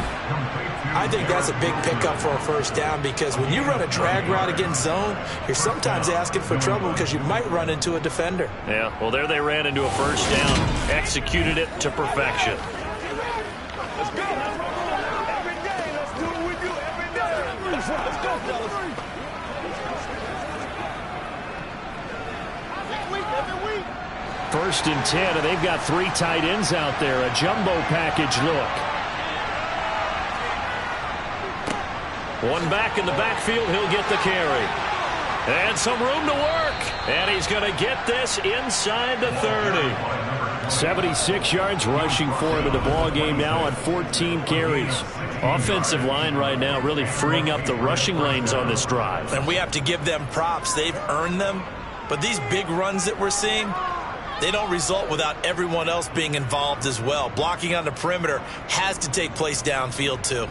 I think that's a big pickup for a first down because when you run a drag route against zone, you're sometimes asking for trouble because you might run into a defender. Yeah, well, there they ran into a first down. Executed it to perfection. Let's go. Every day, let's do what we do every day. Let's go, fellas. Every week. 1st and 10, and they've got 3 tight ends out there. A jumbo package look. One back in the backfield, he'll get the carry. And some room to work. And he's going to get this inside the 30. 76 yards rushing for him in the ball game now on 14 carries. Offensive line right now really freeing up the rushing lanes on this drive. And we have to give them props. They've earned them. But these big runs that we're seeing, they don't result without everyone else being involved as well. Blocking on the perimeter has to take place downfield too.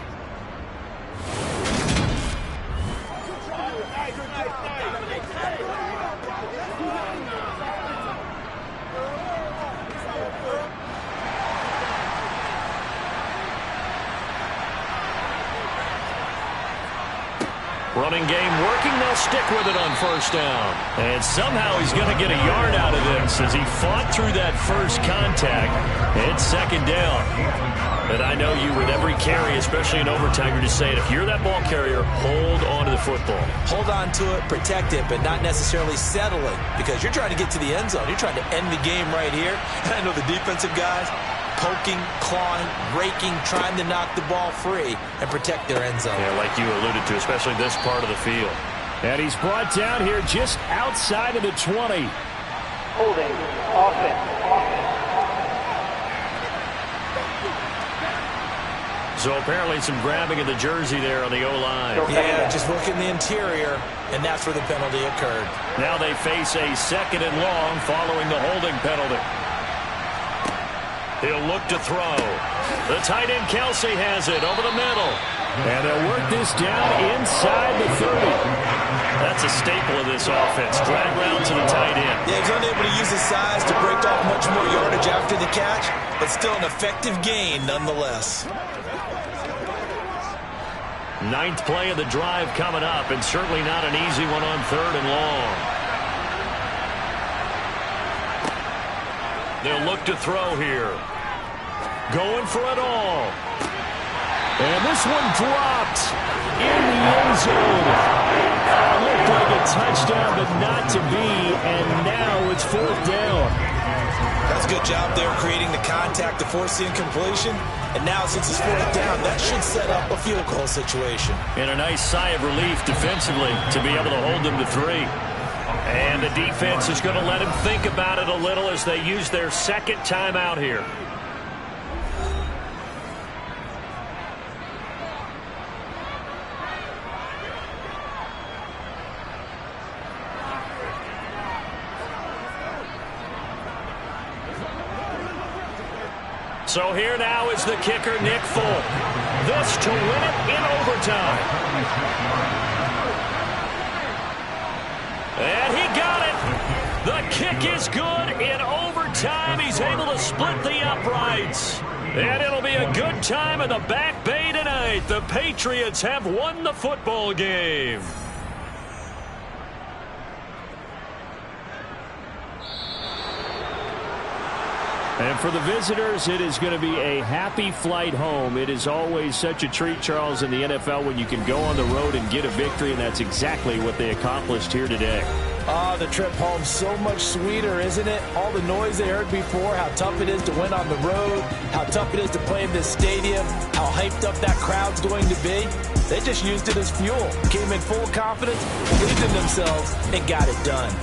Running game working, they'll stick with it on first down. And somehow he's going to get a yard out of this as he fought through that first contact. It's 2nd down. And I know you with every carry, especially in overtime, you're just saying if you're that ball carrier, hold on to the football. Hold on to it, protect it, but not necessarily settle it because you're trying to get to the end zone. You're trying to end the game right here. And I know the defensive guys poking, clawing, raking, trying to knock the ball free and protect their end zone. Yeah, like you alluded to, especially this part of the field. And he's brought down here just outside of the 20. Holding, offense. So apparently some grabbing of the jersey there on the O-line. Yeah, just look in the interior, and that's where the penalty occurred. Now they face a 2nd and long following the holding penalty. He'll look to throw. The tight end Kelsey has it over the middle. And they'll work this down inside the 30. That's a staple of this offense. Drag round to the tight end. Yeah, he's unable to use his size to break off much more yardage after the catch, but still an effective gain nonetheless. Ninth play of the drive coming up, and certainly not an easy one on 3rd and long. They'll look to throw here. Going for it all. And this one dropped in the end zone. Looked like a touchdown, but not to be, and now it's 4th down. That's a good job there creating the contact to force the incompletion. And now since it's 4th down, that should set up a field goal situation. And a nice sigh of relief defensively to be able to hold them to 3. And the defense is going to let him think about it a little as they use their 2nd timeout here. So here now is the kicker, Nick Folk. This to win it in overtime. And he got it. The kick is good in overtime. He's able to split the uprights. And it'll be a good time in the Back Bay tonight. The Patriots have won the football game. And for the visitors, it is going to be a happy flight home. It is always such a treat, Charles, in the NFL when you can go on the road and get a victory, and that's exactly what they accomplished here today. The trip home so much sweeter, isn't it? All the noise they heard before, how tough it is to win on the road, how tough it is to play in this stadium, how hyped up that crowd's going to be. They just used it as fuel, came in full confidence, believed in themselves, and got it done.